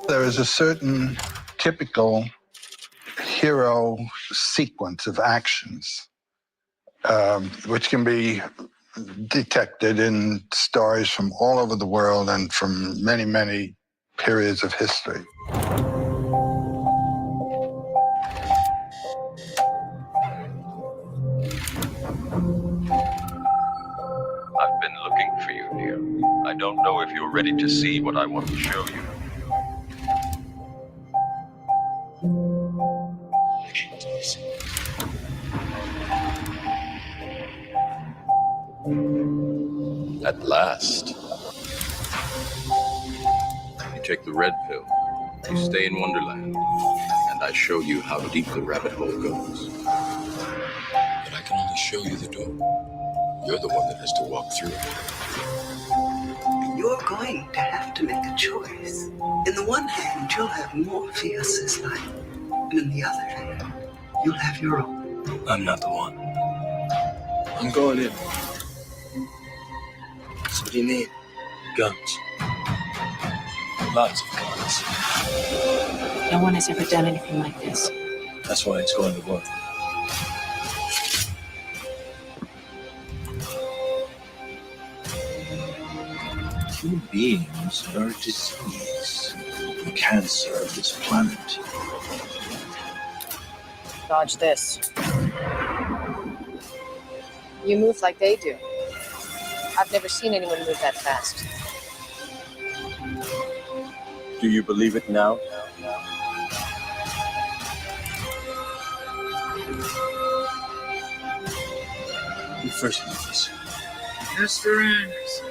There is a certain typical hero sequence of actions, which can be detected in stories from all over the world and from many, many periods of history. I've been looking for you, dear. I don't know if you'll you're ready to see what I want to show you. At last. You take the red pill, you stay in Wonderland, and I show you how deep the rabbit hole goes. But I can only show you the door. You're the one that has to walk through it. You're going to have to make a choice. In the one hand, you'll have Morpheus's life, and in the other hand, you'll have your own. I'm not the one. I'm going in. So what do you need? Guns. Lots of guns. No one has ever done anything like this. That's why it's going to work. Human beings are a disease, the cancer of this planet. Dodge this. You move like they do. I've never seen anyone move that fast. Do you believe it now? You first need this. Mr. Anderson.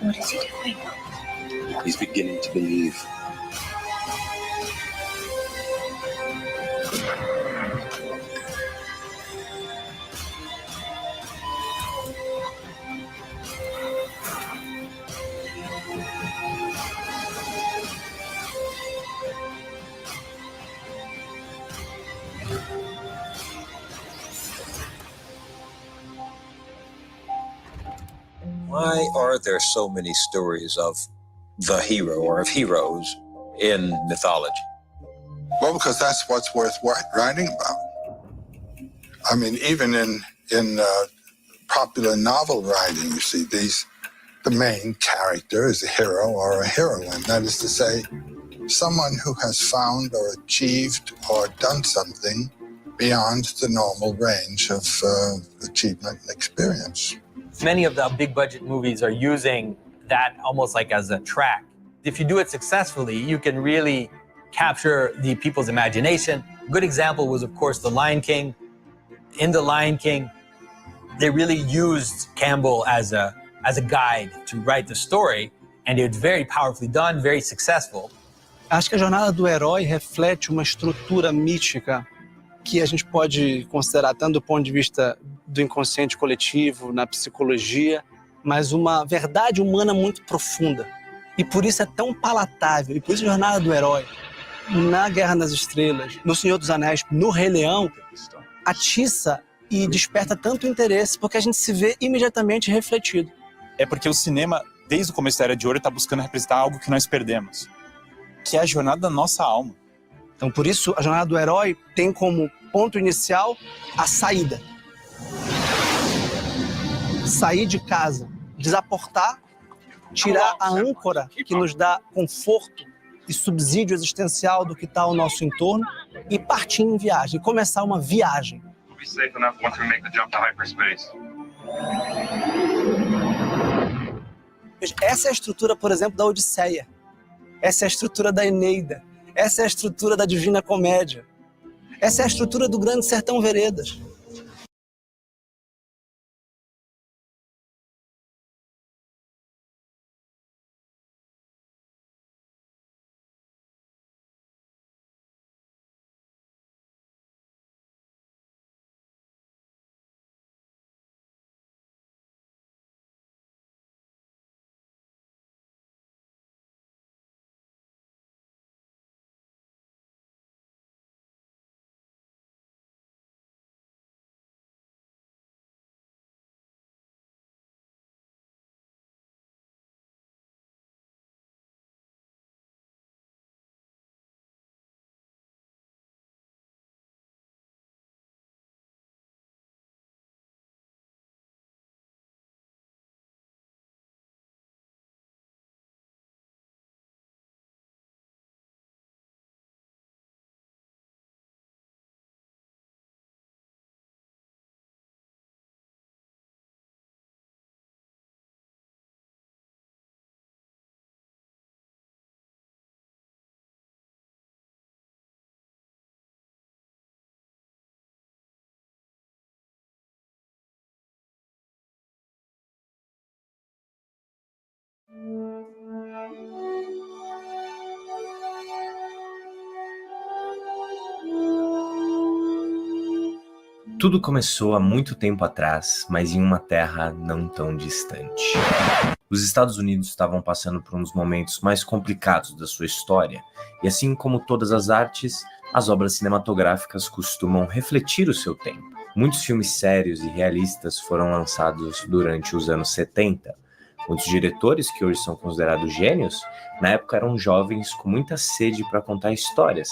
What is he doing? He's beginning to believe. Why are there so many stories of the hero or of heroes in mythology? Well, because that's what's worth writing about. I mean, even in popular novel writing, you see the main character is a hero or a heroine. That is to say, someone who has found or achieved or done something beyond the normal range of achievement and experience. Many of the big budget movies are using that almost like as a track. If you do it successfully, you can really capture the people's imagination. A good example was, of course, The Lion King. In The Lion King, they really used Campbell as a guide to write the story, and it's very powerfully done, very successful. Acho que a jornada do herói reflete uma estrutura mítica que a gente pode considerar tanto do ponto de vista do inconsciente coletivo, na psicologia, mas uma verdade humana muito profunda. E por isso é tão palatável, e por isso a jornada do herói, na Guerra nas Estrelas, no Senhor dos Anéis, no Rei Leão, atiça e desperta tanto interesse, porque a gente se vê imediatamente refletido. É porque o cinema, desde o começo da Era de Ouro, está buscando representar algo que nós perdemos, que é a jornada da nossa alma. Então, por isso, a jornada do herói tem como ponto inicial a saída. Sair de casa, desaportar, tirar a âncora que nos dá conforto e subsídio existencial do que está ao nosso entorno e partir em viagem, começar uma viagem. We'll be safe enough once we make the jump to hyperspace. Essa é a estrutura, por exemplo, da Odisseia. Essa é a estrutura da Eneida. Essa é a estrutura da Divina Comédia. Essa é a estrutura do Grande Sertão Veredas. Tudo começou há muito tempo atrás, mas em uma terra não tão distante. Os Estados Unidos estavam passando por um dos momentos mais complicados da sua história, e assim como todas as artes, as obras cinematográficas costumam refletir o seu tempo. Muitos filmes sérios e realistas foram lançados durante os anos 70. Muitos diretores, que hoje são considerados gênios, na época eram jovens com muita sede para contar histórias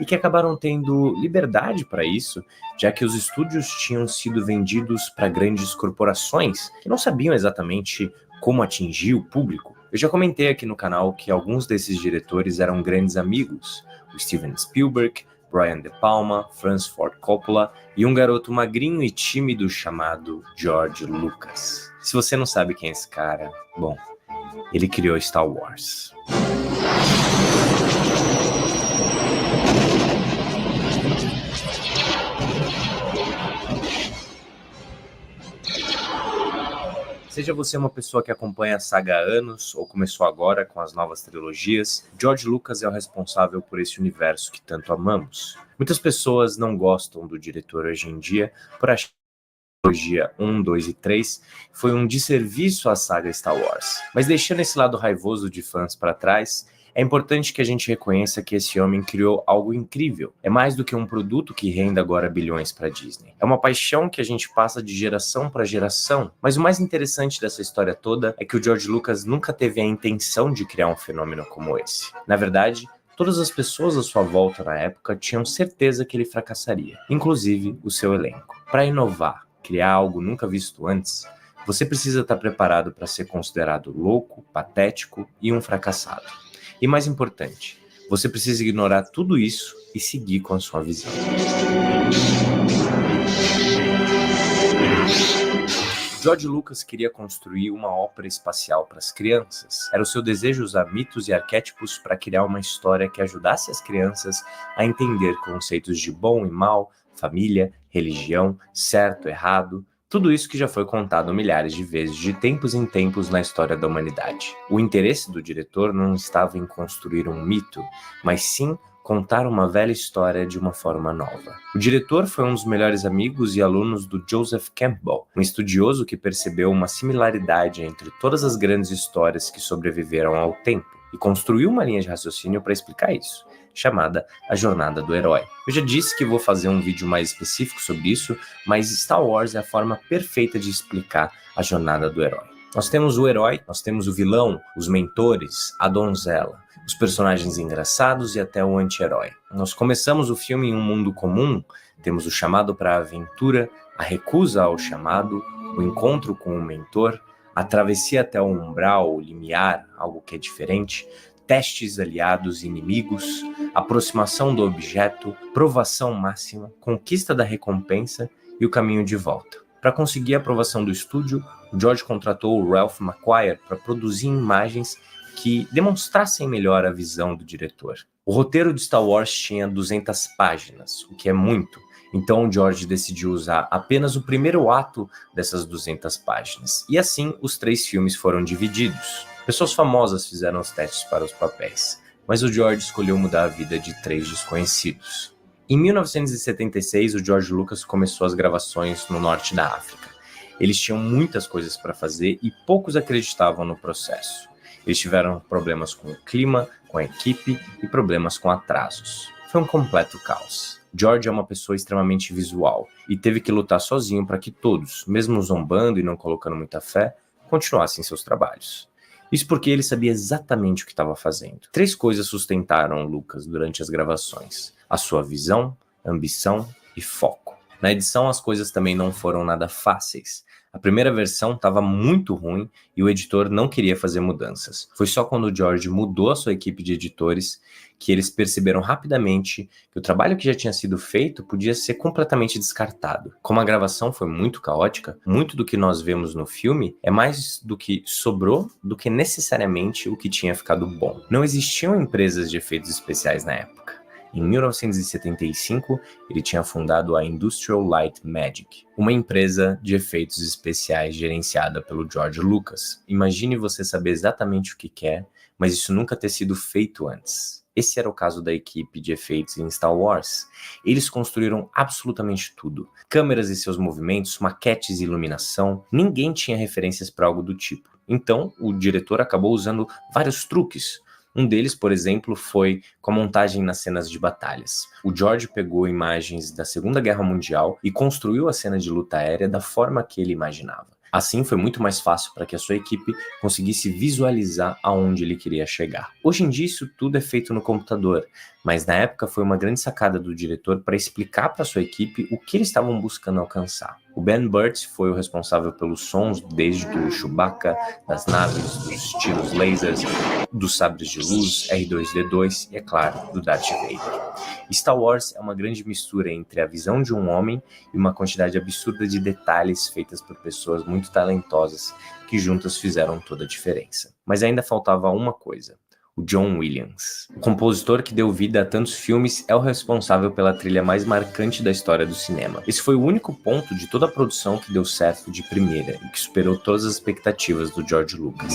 e que acabaram tendo liberdade para isso, já que os estúdios tinham sido vendidos para grandes corporações que não sabiam exatamente como atingir o público. Eu já comentei aqui no canal que alguns desses diretores eram grandes amigos, o Steven Spielberg, Brian De Palma, Francis Ford Coppola e um garoto magrinho e tímido chamado George Lucas. Se você não sabe quem é esse cara, bom, ele criou Star Wars. Seja você uma pessoa que acompanha a saga há anos ou começou agora com as novas trilogias, George Lucas é o responsável por esse universo que tanto amamos. Muitas pessoas não gostam do diretor hoje em dia por achar que a trilogia 1, 2 e 3 foi um desserviço à saga Star Wars. Mas deixando esse lado raivoso de fãs para trás, é importante que a gente reconheça que esse homem criou algo incrível. É mais do que um produto que rende agora bilhões para a Disney. É uma paixão que a gente passa de geração para geração. Mas o mais interessante dessa história toda é que o George Lucas nunca teve a intenção de criar um fenômeno como esse. Na verdade, todas as pessoas à sua volta na época tinham certeza que ele fracassaria, inclusive o seu elenco. Para inovar, criar algo nunca visto antes, você precisa estar preparado para ser considerado louco, patético e um fracassado. E mais importante, você precisa ignorar tudo isso e seguir com a sua visão. George Lucas queria construir uma ópera espacial para as crianças. Era o seu desejo usar mitos e arquétipos para criar uma história que ajudasse as crianças a entender conceitos de bom e mal, família, religião, certo, errado, tudo isso que já foi contado milhares de vezes, de tempos em tempos na história da humanidade. O interesse do diretor não estava em construir um mito, mas sim contar uma velha história de uma forma nova. O diretor foi um dos melhores amigos e alunos do Joseph Campbell, um estudioso que percebeu uma similaridade entre todas as grandes histórias que sobreviveram ao tempo e construiu uma linha de raciocínio para explicar isso, chamada A Jornada do Herói. Eu já disse que vou fazer um vídeo mais específico sobre isso, mas Star Wars é a forma perfeita de explicar a jornada do herói. Nós temos o herói, nós temos o vilão, os mentores, a donzela, os personagens engraçados e até o anti-herói. Nós começamos o filme em um mundo comum, temos o chamado para a aventura, a recusa ao chamado, o encontro com o mentor, a travessia até o umbral, o limiar, algo que é diferente, testes aliados e inimigos, aproximação do objeto, provação máxima, conquista da recompensa e o caminho de volta. Para conseguir a aprovação do estúdio, George contratou o Ralph McQuarrie para produzir imagens que demonstrassem melhor a visão do diretor. O roteiro de Star Wars tinha 200 páginas, o que é muito, então George decidiu usar apenas o primeiro ato dessas 200 páginas, e assim os 3 filmes foram divididos. Pessoas famosas fizeram os testes para os papéis, mas o George escolheu mudar a vida de 3 desconhecidos. Em 1976, o George Lucas começou as gravações no norte da África. Eles tinham muitas coisas para fazer e poucos acreditavam no processo. Eles tiveram problemas com o clima, com a equipe e problemas com atrasos. Foi um completo caos. George é uma pessoa extremamente visual e teve que lutar sozinho para que todos, mesmo zombando e não colocando muita fé, continuassem seus trabalhos. Isso porque ele sabia exatamente o que estava fazendo. 3 coisas sustentaram Lucas durante as gravações: a sua visão, ambição e foco. Na edição as coisas também não foram nada fáceis. A primeira versão estava muito ruim e o editor não queria fazer mudanças. Foi só quando o George mudou a sua equipe de editores que eles perceberam rapidamente que o trabalho que já tinha sido feito podia ser completamente descartado. Como a gravação foi muito caótica, muito do que nós vemos no filme é mais do que sobrou do que necessariamente o que tinha ficado bom. Não existiam empresas de efeitos especiais na época. Em 1975, ele tinha fundado a Industrial Light Magic, uma empresa de efeitos especiais gerenciada pelo George Lucas. Imagine você saber exatamente o que quer, mas isso nunca ter sido feito antes. Esse era o caso da equipe de efeitos em Star Wars. Eles construíram absolutamente tudo. Câmeras e seus movimentos, maquetes e iluminação. Ninguém tinha referências para algo do tipo. Então, o diretor acabou usando vários truques. Um deles, por exemplo, foi com a montagem nas cenas de batalhas. O George pegou imagens da Segunda Guerra Mundial e construiu a cena de luta aérea da forma que ele imaginava. Assim, foi muito mais fácil para que a sua equipe conseguisse visualizar aonde ele queria chegar. Hoje em dia, isso tudo é feito no computador, mas na época foi uma grande sacada do diretor para explicar para sua equipe o que eles estavam buscando alcançar. O Ben Burtt foi o responsável pelos sons desde do Chewbacca, das naves, dos tiros lasers, dos sabres de luz, R2-D2 e, é claro, do Darth Vader. Star Wars é uma grande mistura entre a visão de um homem e uma quantidade absurda de detalhes feitas por pessoas muito talentosas que juntas fizeram toda a diferença. Mas ainda faltava uma coisa: o John Williams. O compositor que deu vida a tantos filmes é o responsável pela trilha mais marcante da história do cinema. Esse foi o único ponto de toda a produção que deu certo de primeira e que superou todas as expectativas do George Lucas.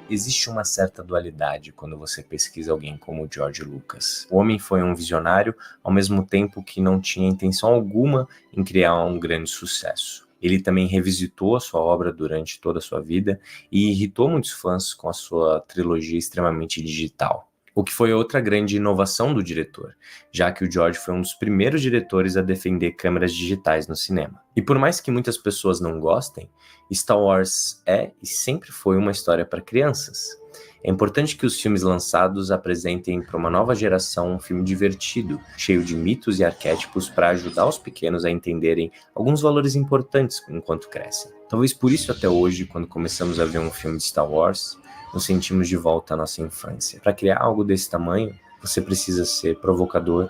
Existe uma certa dualidade quando você pesquisa alguém como o George Lucas. O homem foi um visionário, ao mesmo tempo que não tinha intenção alguma em criar um grande sucesso. Ele também revisitou a sua obra durante toda a sua vida e irritou muitos fãs com a sua trilogia extremamente digital. O que foi outra grande inovação do diretor, já que o George foi um dos primeiros diretores a defender câmeras digitais no cinema. E por mais que muitas pessoas não gostem, Star Wars é e sempre foi uma história para crianças. É importante que os filmes lançados apresentem para uma nova geração um filme divertido, cheio de mitos e arquétipos para ajudar os pequenos a entenderem alguns valores importantes enquanto crescem. Talvez por isso até hoje, quando começamos a ver um filme de Star Wars, nos sentimos de volta à nossa infância. Para criar algo desse tamanho, você precisa ser provocador,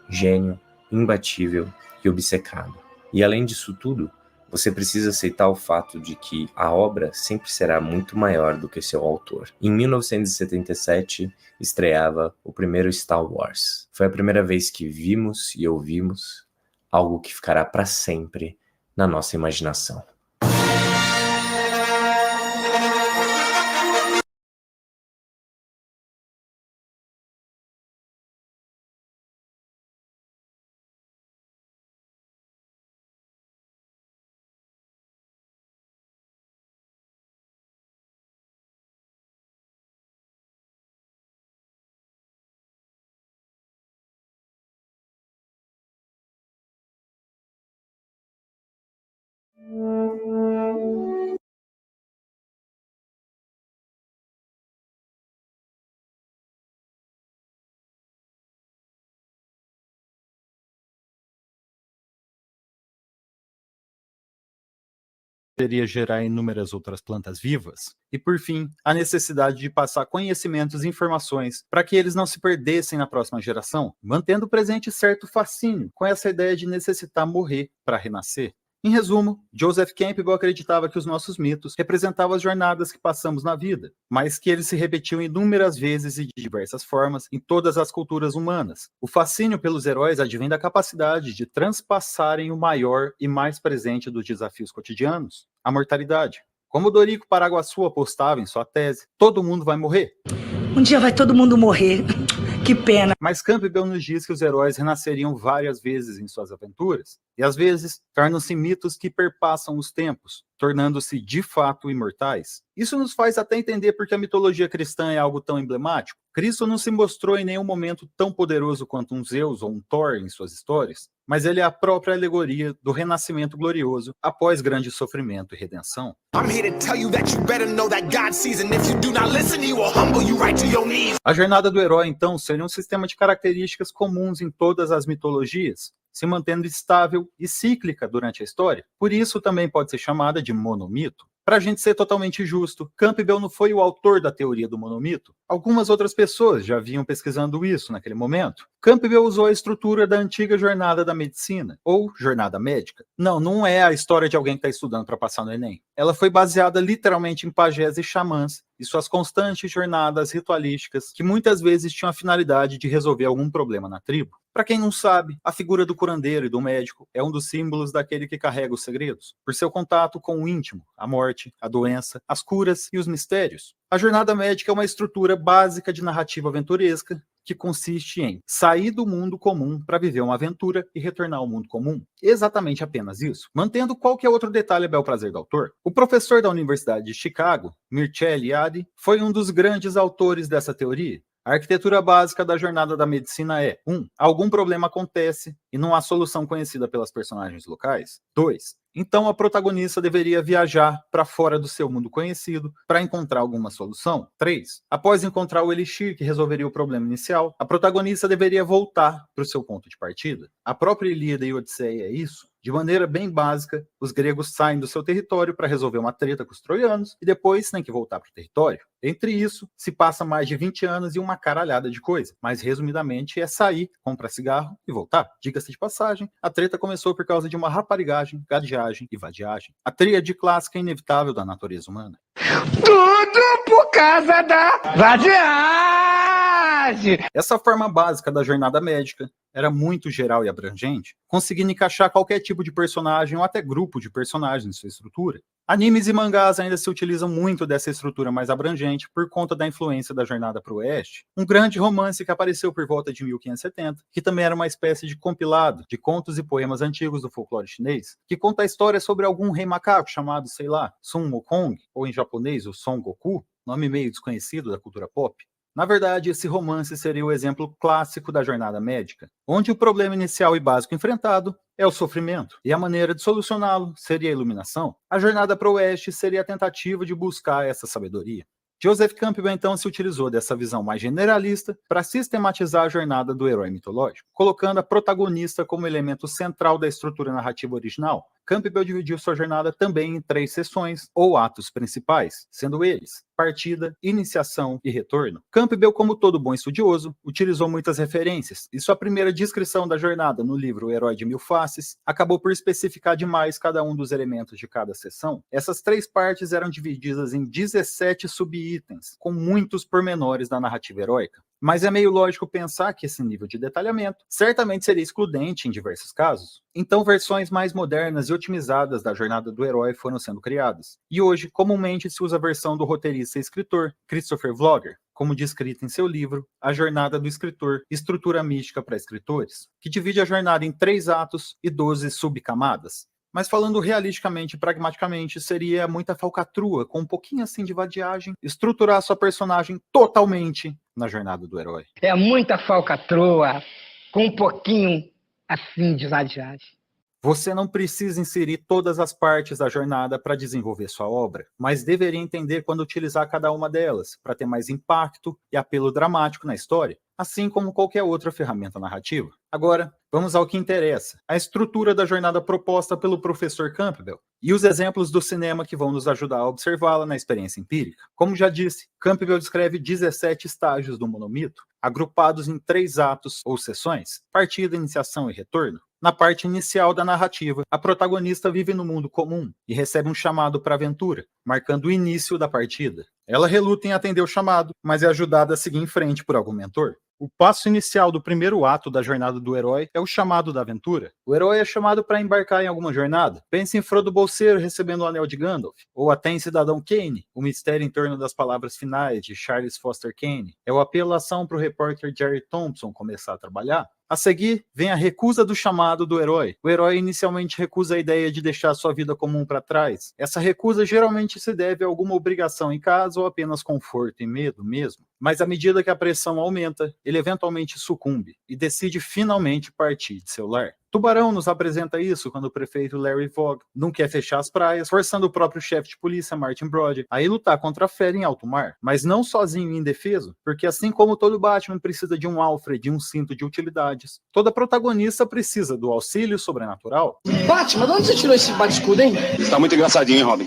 gênio, imbatível e obcecado. E além disso tudo, você precisa aceitar o fato de que a obra sempre será muito maior do que seu autor. Em 1977, estreava o primeiro Star Wars. Foi a primeira vez que vimos e ouvimos algo que ficará para sempre na nossa imaginação. Poderia gerar inúmeras outras plantas vivas. E por fim, a necessidade de passar conhecimentos e informações para que eles não se perdessem na próxima geração, mantendo presente certo fascínio com essa ideia de necessitar morrer para renascer. Em resumo, Joseph Campbell acreditava que os nossos mitos representavam as jornadas que passamos na vida, mas que eles se repetiam inúmeras vezes e de diversas formas em todas as culturas humanas. O fascínio pelos heróis advém da capacidade de transpassarem o maior e mais presente dos desafios cotidianos, a mortalidade. Como Dorico Paraguaçu apostava em sua tese, todo mundo vai morrer. Um dia vai todo mundo morrer. Que pena. Mas Campbell nos diz que os heróis renasceriam várias vezes em suas aventuras, e às vezes tornam-se mitos que perpassam os tempos, tornando-se de fato imortais. Isso nos faz até entender por que a mitologia cristã é algo tão emblemático. Cristo não se mostrou em nenhum momento tão poderoso quanto um Zeus ou um Thor em suas histórias, mas ele é a própria alegoria do renascimento glorioso após grande sofrimento e redenção. A jornada do herói, então, seria um sistema de características comuns em todas as mitologias, se mantendo estável e cíclica durante a história. Por isso também pode ser chamada de monomito. Para a gente ser totalmente justo, Campbell não foi o autor da teoria do monomito. Algumas outras pessoas já vinham pesquisando isso naquele momento. Campbell usou a estrutura da antiga jornada da medicina, ou jornada médica. Não é a história de alguém que está estudando para passar no Enem. Ela foi baseada literalmente em pajés e xamãs e suas constantes jornadas ritualísticas, que muitas vezes tinham a finalidade de resolver algum problema na tribo. Para quem não sabe, a figura do curandeiro e do médico é um dos símbolos daquele que carrega os segredos, por seu contato com o íntimo, a morte, a doença, as curas e os mistérios. A jornada médica é uma estrutura básica de narrativa aventuresca que consiste em sair do mundo comum para viver uma aventura e retornar ao mundo comum. Exatamente apenas isso. Mantendo qualquer outro detalhe a bel prazer do autor. O professor da Universidade de Chicago, Mircea Eliade, foi um dos grandes autores dessa teoria. A arquitetura básica da jornada da medicina é 1. Algum problema acontece e não há solução conhecida pelas personagens locais. 2. Então a protagonista deveria viajar para fora do seu mundo conhecido para encontrar alguma solução. 3. Após encontrar o elixir que resolveria o problema inicial, a protagonista deveria voltar para o seu ponto de partida. A própria Ilíada e Odisseia é isso. De maneira bem básica, os gregos saem do seu território para resolver uma treta com os troianos e depois têm que voltar para o território. Entre isso, se passa mais de 20 anos e uma caralhada de coisa, mas resumidamente é sair, comprar cigarro e voltar. Diga-se de passagem, a treta começou por causa de uma raparigagem, gadeagem e vadiagem. A tríade clássica inevitável da natureza humana. Tudo por causa da vadiagem! Essa forma básica da jornada médica era muito geral e abrangente, conseguindo encaixar qualquer tipo de personagem ou até grupo de personagens em sua estrutura. Animes e mangás ainda se utilizam muito dessa estrutura mais abrangente por conta da influência da Jornada para o Oeste, um grande romance que apareceu por volta de 1570, que também era uma espécie de compilado de contos e poemas antigos do folclore chinês, que conta a história sobre algum rei macaco chamado, sei lá, Sun Wukong, ou em japonês o Son Goku, nome meio desconhecido da cultura pop. Na verdade, esse romance seria o exemplo clássico da jornada médica, onde o problema inicial e básico enfrentado é o sofrimento, e a maneira de solucioná-lo seria a iluminação. A jornada para o Oeste seria a tentativa de buscar essa sabedoria. Joseph Campbell então se utilizou dessa visão mais generalista para sistematizar a jornada do herói mitológico, colocando a protagonista como elemento central da estrutura narrativa original. Campbell dividiu sua jornada também em 3 sessões ou atos principais, sendo eles partida, iniciação e retorno. Campbell, como todo bom estudioso, utilizou muitas referências, e sua primeira descrição da jornada no livro O Herói de Mil Faces acabou por especificar demais cada um dos elementos de cada sessão. Essas 3 partes eram divididas em 17 subitens, com muitos pormenores da narrativa heróica. Mas é meio lógico pensar que esse nível de detalhamento certamente seria excludente em diversos casos. Então, versões mais modernas e otimizadas da jornada do herói foram sendo criadas. E hoje, comumente se usa a versão do roteirista e escritor Christopher Vlogger, como descrito em seu livro A Jornada do Escritor, Estrutura Mística para Escritores, que divide a jornada em 3 atos e 12 subcamadas. Mas falando realisticamente e pragmaticamente, seria muita falcatrua, com um pouquinho assim de vadiagem, estruturar sua personagem totalmente na jornada do herói. É muita falcatrua, com um pouquinho assim de vadiagem. Você não precisa inserir todas as partes da jornada para desenvolver sua obra, mas deveria entender quando utilizar cada uma delas, para ter mais impacto e apelo dramático na história, assim como qualquer outra ferramenta narrativa. Agora, vamos ao que interessa, a estrutura da jornada proposta pelo professor Campbell, e os exemplos do cinema que vão nos ajudar a observá-la na experiência empírica. Como já disse, Campbell descreve 17 estágios do monomito, agrupados em 3 atos ou sessões, partida, iniciação e retorno. Na parte inicial da narrativa, a protagonista vive no mundo comum e recebe um chamado para a aventura, marcando o início da partida. Ela reluta em atender o chamado, mas é ajudada a seguir em frente por algum mentor. O passo inicial do primeiro ato da jornada do herói é o chamado da aventura. O herói é chamado para embarcar em alguma jornada. Pense em Frodo Bolseiro recebendo o anel de Gandalf, ou até em Cidadão Kane, o mistério em torno das palavras finais de Charles Foster Kane. É o apelação para o repórter Jerry Thompson começar a trabalhar. A seguir, vem a recusa do chamado do herói. O herói inicialmente recusa a ideia de deixar sua vida comum para trás. Essa recusa geralmente se deve a alguma obrigação em casa ou apenas conforto e medo mesmo. Mas à medida que a pressão aumenta, ele eventualmente sucumbe e decide finalmente partir de seu lar. Tubarão nos apresenta isso quando o prefeito Larry Vogt não quer fechar as praias, forçando o próprio chefe de polícia, Martin Brody, a ir lutar contra a fera em alto mar. Mas não sozinho e indefeso, porque assim como todo Batman precisa de um Alfred e um cinto de utilidades, toda protagonista precisa do auxílio sobrenatural. Batman, de onde você tirou esse bate-escudo, hein? Tá muito engraçadinho, hein, Robin?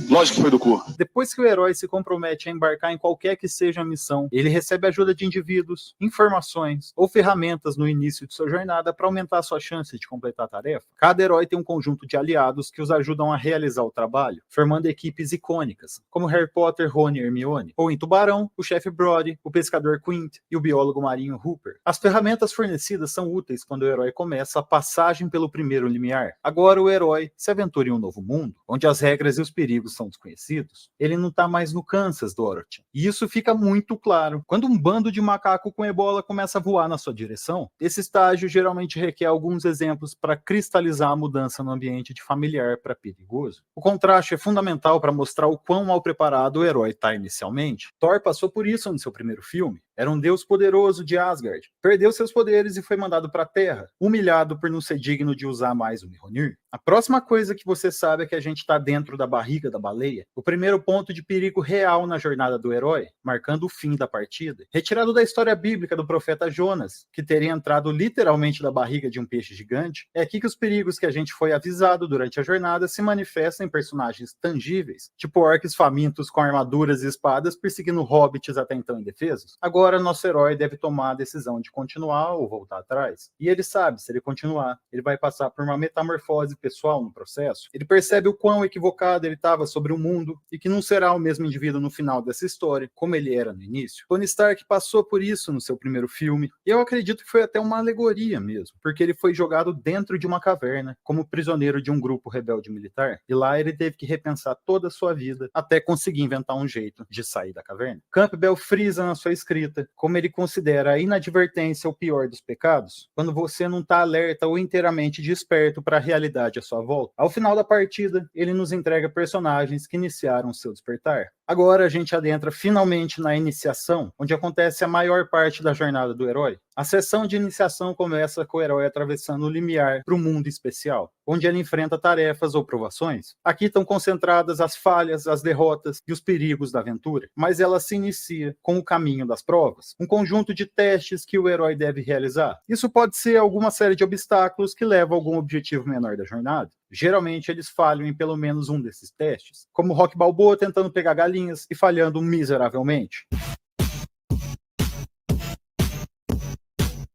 Lógico que foi do cu. Depois que o herói se compromete a embarcar em qualquer que seja a missão, ele recebe ajuda de indivíduos, informações ou ferramentas no início de sua jornada para aumentar sua chance de completar a tarefa. Cada herói tem um conjunto de aliados que os ajudam a realizar o trabalho, formando equipes icônicas, como Harry Potter, Rony e Hermione, ou em Tubarão, o chefe Brody, o pescador Quint e o biólogo marinho Hooper. As ferramentas fornecidas são úteis quando o herói começa a passagem pelo primeiro limiar. Agora o herói se aventura em um novo mundo, onde as regras e os perigos são desconhecidos. Ele não está mais no Kansas, Dorothy. E isso fica muito claro quando um bando de macaco com ebola começa a voar na sua direção. Esse estágio geralmente requer alguns exemplos para cristalizar a mudança no ambiente de familiar para perigoso. O contraste é fundamental para mostrar o quão mal preparado o herói está inicialmente. Thor passou por isso no seu primeiro filme. Era um deus poderoso de Asgard. Perdeu seus poderes e foi mandado para a Terra, humilhado por não ser digno de usar mais o Mjolnir. A próxima coisa que você sabe é que a gente está dentro da barriga da baleia, o primeiro ponto de perigo real na jornada do herói, marcando o fim da partida. Retirado da história bíblica do profeta Jonas, que teria entrado literalmente da barriga de um peixe gigante, é aqui que os perigos que a gente foi avisado durante a jornada se manifestam em personagens tangíveis, tipo orcs famintos com armaduras e espadas perseguindo hobbits até então indefesos. Agora nosso herói deve tomar a decisão de continuar ou voltar atrás. E ele sabe, se ele continuar, ele vai passar por uma metamorfose pessoal no processo. Ele percebe o quão equivocado ele estava sobre o mundo e que não será o mesmo indivíduo no final dessa história, como ele era no início. Tony Stark passou por isso no seu primeiro filme, e eu acredito que foi até uma alegoria mesmo, porque ele foi jogado dentro de uma caverna, como prisioneiro de um grupo rebelde militar, e lá ele teve que repensar toda a sua vida até conseguir inventar um jeito de sair da caverna. Campbell frisa na sua escrita como ele considera a inadvertência o pior dos pecados, quando você não está alerta ou inteiramente desperto para a realidade à sua volta. Ao final da partida, ele nos entrega personagens que iniciaram seu despertar. Agora a gente adentra finalmente na iniciação, onde acontece a maior parte da jornada do herói. A sessão de iniciação começa com o herói atravessando o limiar para o mundo especial, onde ele enfrenta tarefas ou provações. Aqui estão concentradas as falhas, as derrotas e os perigos da aventura, mas ela se inicia com o caminho das provas, um conjunto de testes que o herói deve realizar. Isso pode ser alguma série de obstáculos que levam a algum objetivo menor da jornada. Geralmente eles falham em pelo menos um desses testes, como Rock Balboa tentando pegar galinhas e falhando miseravelmente.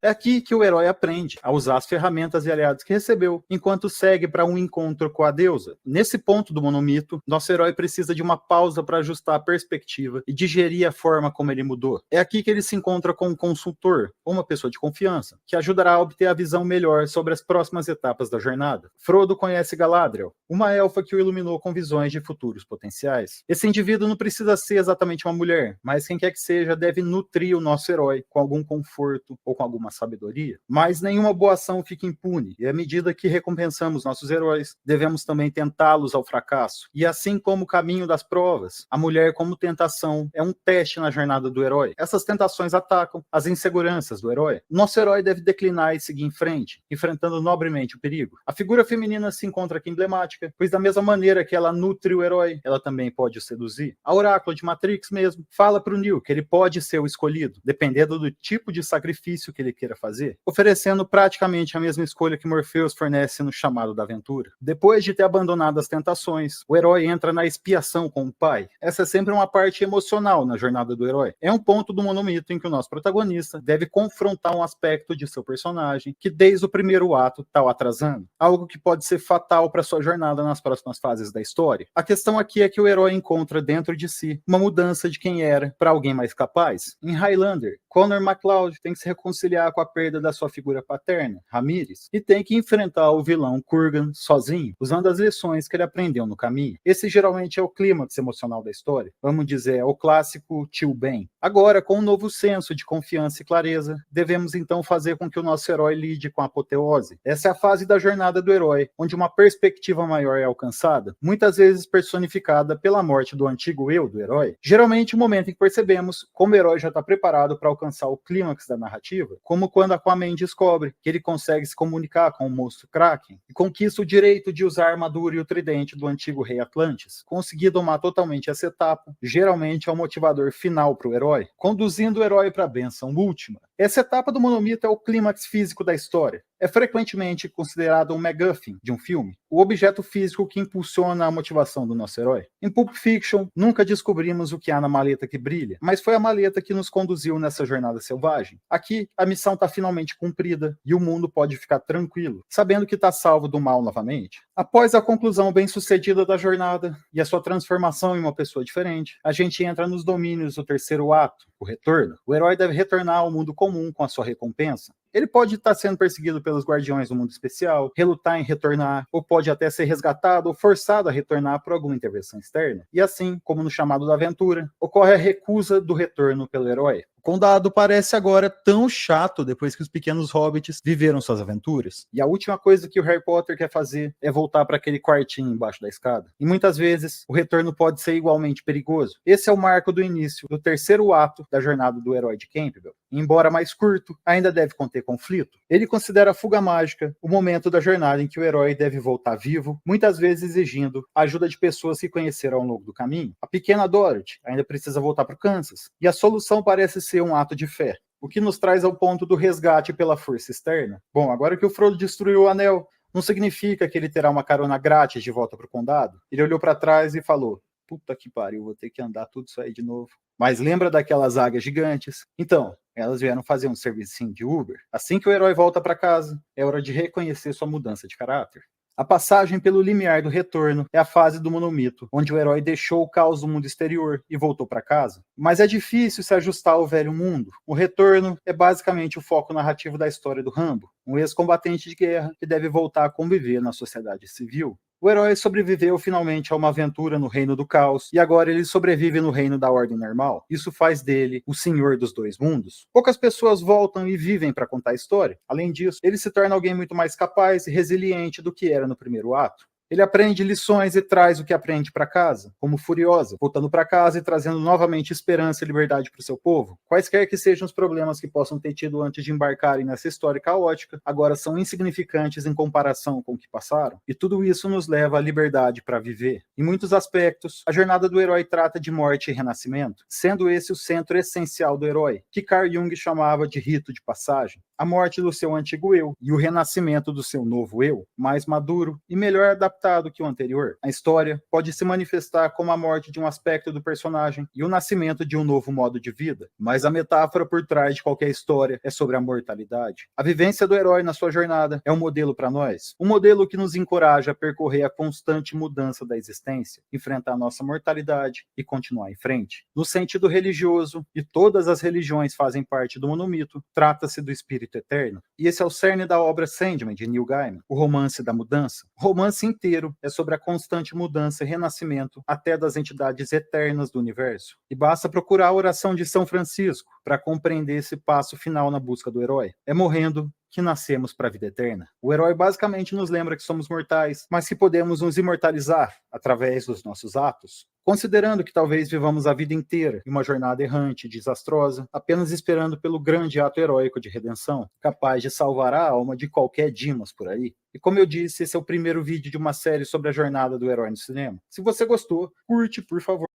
É aqui que o herói aprende a usar as ferramentas e aliados que recebeu, enquanto segue para um encontro com a deusa. Nesse ponto do monomito, nosso herói precisa de uma pausa para ajustar a perspectiva e digerir a forma como ele mudou. É aqui que ele se encontra com um consultor, ou uma pessoa de confiança, que ajudará a obter a visão melhor sobre as próximas etapas da jornada. Frodo conhece Galadriel, uma elfa que o iluminou com visões de futuros potenciais. Esse indivíduo não precisa ser exatamente uma mulher, mas quem quer que seja deve nutrir o nosso herói com algum conforto ou com alguma sabedoria. Mas nenhuma boa ação fica impune, e à medida que recompensamos nossos heróis, devemos também tentá-los ao fracasso. E assim como o caminho das provas, a mulher como tentação é um teste na jornada do herói. Essas tentações atacam as inseguranças do herói. Nosso herói deve declinar e seguir em frente, enfrentando nobremente o perigo. A figura feminina se encontra aqui emblemática, pois da mesma maneira que ela nutre o herói, ela também pode o seduzir. A Oráculo de Matrix mesmo fala para o Neo que ele pode ser o escolhido, dependendo do tipo de sacrifício que ele queira fazer, oferecendo praticamente a mesma escolha que Morpheus fornece no chamado da aventura. Depois de ter abandonado as tentações, o herói entra na expiação com o pai. Essa é sempre uma parte emocional na jornada do herói. É um ponto do monomito em que o nosso protagonista deve confrontar um aspecto de seu personagem que desde o primeiro ato está o atrasando, algo que pode ser fatal para sua jornada nas próximas fases da história. A questão aqui é que o herói encontra dentro de si uma mudança de quem era para alguém mais capaz. Em Highlander, Connor MacLeod tem que se reconciliar com a perda da sua figura paterna, Ramírez, e tem que enfrentar o vilão Kurgan sozinho, usando as lições que ele aprendeu no caminho. Esse geralmente é o clímax emocional da história, vamos dizer, é o clássico tio Ben. Agora, com um novo senso de confiança e clareza, devemos então fazer com que o nosso herói lide com a apoteose. Essa é a fase da jornada do herói, onde uma perspectiva maior é alcançada, muitas vezes personificada pela morte do antigo eu do herói. Geralmente o momento em que percebemos como o herói já está preparado para alcançar o clímax da narrativa, como quando Aquaman descobre que ele consegue se comunicar com o monstro Kraken e conquista o direito de usar a armadura e o tridente do antigo rei Atlantis. Conseguir domar totalmente essa etapa, geralmente é o motivador final para o herói, conduzindo o herói para a bênção última, Essa etapa do monomito é o clímax físico da história. É frequentemente considerado um MacGuffin de um filme, o objeto físico que impulsiona a motivação do nosso herói. Em Pulp Fiction, nunca descobrimos o que há na maleta que brilha, mas foi a maleta que nos conduziu nessa jornada selvagem. Aqui, a missão está finalmente cumprida e o mundo pode ficar tranquilo, sabendo que está salvo do mal novamente. Após a conclusão bem-sucedida da jornada e a sua transformação em uma pessoa diferente, a gente entra nos domínios do terceiro ato, o retorno. O herói deve retornar ao mundo comum com a sua recompensa. Ele pode estar sendo perseguido pelos guardiões do mundo especial, relutar em retornar, ou pode até ser resgatado ou forçado a retornar por alguma intervenção externa. E assim, como no chamado da aventura, ocorre a recusa do retorno pelo herói. O condado parece agora tão chato depois que os pequenos hobbits viveram suas aventuras. E a última coisa que o Harry Potter quer fazer é voltar para aquele quartinho embaixo da escada. E muitas vezes, o retorno pode ser igualmente perigoso. Esse é o marco do início do terceiro ato da jornada do herói de Campbell. Embora mais curto, ainda deve conter conflito. Ele considera a fuga mágica o momento da jornada em que o herói deve voltar vivo, muitas vezes exigindo a ajuda de pessoas que conheceram ao longo do caminho. A pequena Dorothy ainda precisa voltar para o Kansas. E a solução parece ser um ato de fé, o que nos traz ao ponto do resgate pela força externa. Bom, agora que o Frodo destruiu o anel, não significa que ele terá uma carona grátis de volta para o condado. Ele olhou para trás e falou: puta que pariu, vou ter que andar tudo isso aí de novo. Mas lembra daquelas águias gigantes? Então, elas vieram fazer um servicinho de Uber. Assim que o herói volta para casa, é hora de reconhecer sua mudança de caráter. A passagem pelo limiar do retorno é a fase do monomito, onde o herói deixou o caos do mundo exterior e voltou para casa. Mas é difícil se ajustar ao velho mundo. O retorno é basicamente o foco narrativo da história do Rambo, um ex-combatente de guerra que deve voltar a conviver na sociedade civil. O herói sobreviveu finalmente a uma aventura no reino do caos e agora ele sobrevive no reino da ordem normal. Isso faz dele o senhor dos dois mundos. Poucas pessoas voltam e vivem para contar a história. Além disso, ele se torna alguém muito mais capaz e resiliente do que era no primeiro ato. Ele aprende lições e traz o que aprende para casa, como Furiosa, voltando para casa e trazendo novamente esperança e liberdade para o seu povo. Quaisquer que sejam os problemas que possam ter tido antes de embarcarem nessa história caótica, agora são insignificantes em comparação com o que passaram. E tudo isso nos leva à liberdade para viver. Em muitos aspectos, a jornada do herói trata de morte e renascimento, sendo esse o centro essencial do herói, que Carl Jung chamava de rito de passagem. A morte do seu antigo eu e o renascimento do seu novo eu, mais maduro e melhor adaptado que o anterior. A história pode se manifestar como a morte de um aspecto do personagem e o nascimento de um novo modo de vida, mas a metáfora por trás de qualquer história é sobre a mortalidade. A vivência do herói na sua jornada é um modelo para nós, um modelo que nos encoraja a percorrer a constante mudança da existência, enfrentar nossa mortalidade e continuar em frente. No sentido religioso, e todas as religiões fazem parte do monomito, trata-se do espírito eterno. E esse é o cerne da obra Sandman, de Neil Gaiman, o romance da mudança. O romance inteiro é sobre a constante mudança e renascimento até das entidades eternas do universo. E basta procurar a oração de São Francisco para compreender esse passo final na busca do herói. É morrendo que nascemos para a vida eterna. O herói basicamente nos lembra que somos mortais, mas que podemos nos imortalizar através dos nossos atos. Considerando que talvez vivamos a vida inteira em uma jornada errante, desastrosa, apenas esperando pelo grande ato heróico de redenção, capaz de salvar a alma de qualquer Dimas por aí. E como eu disse, esse é o primeiro vídeo de uma série sobre a jornada do herói no cinema. Se você gostou, curte, por favor.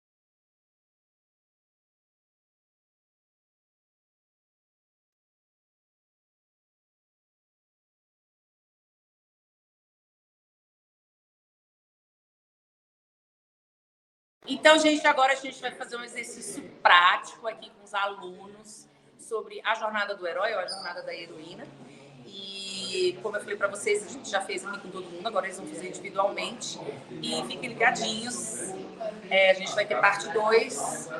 Então, gente, agora a gente vai fazer um exercício prático aqui com os alunos sobre a jornada do herói ou a jornada da heroína. E, como eu falei para vocês, a gente já fez aqui com todo mundo, agora eles vão fazer individualmente. E fiquem ligadinhos. A gente vai ter parte 2.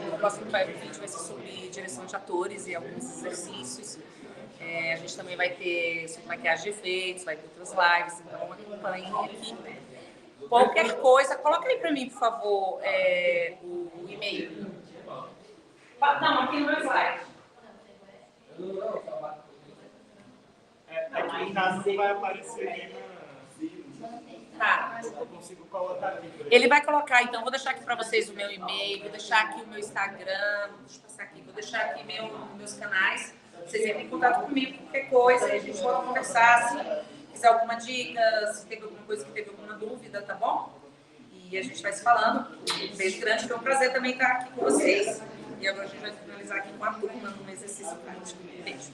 O próximo vídeo vai ser sobre direção de atores e alguns exercícios. A gente também vai ter sobre maquiagem de efeitos, vai ter outras lives, então acompanhem aqui. Qualquer coisa, coloca aí para mim, por favor, o e-mail. Não, aqui no meu slide. Aqui em casa não vai aparecer aí Tá. Eu consigo colocar aqui. Ele vai colocar, então, vou deixar aqui para vocês o meu e-mail, vou deixar aqui o meu Instagram, deixa eu passar aqui, vou deixar aqui meus canais. Vocês entram em contato comigo, qualquer coisa, a gente pode conversar, se quiser alguma dica, se teve alguma coisa que teve alguma dúvida, tá bom? E a gente vai se falando. Um beijo grande, foi um prazer também estar aqui com vocês. E agora a gente vai finalizar aqui com a turma num exercício prático. Beijo.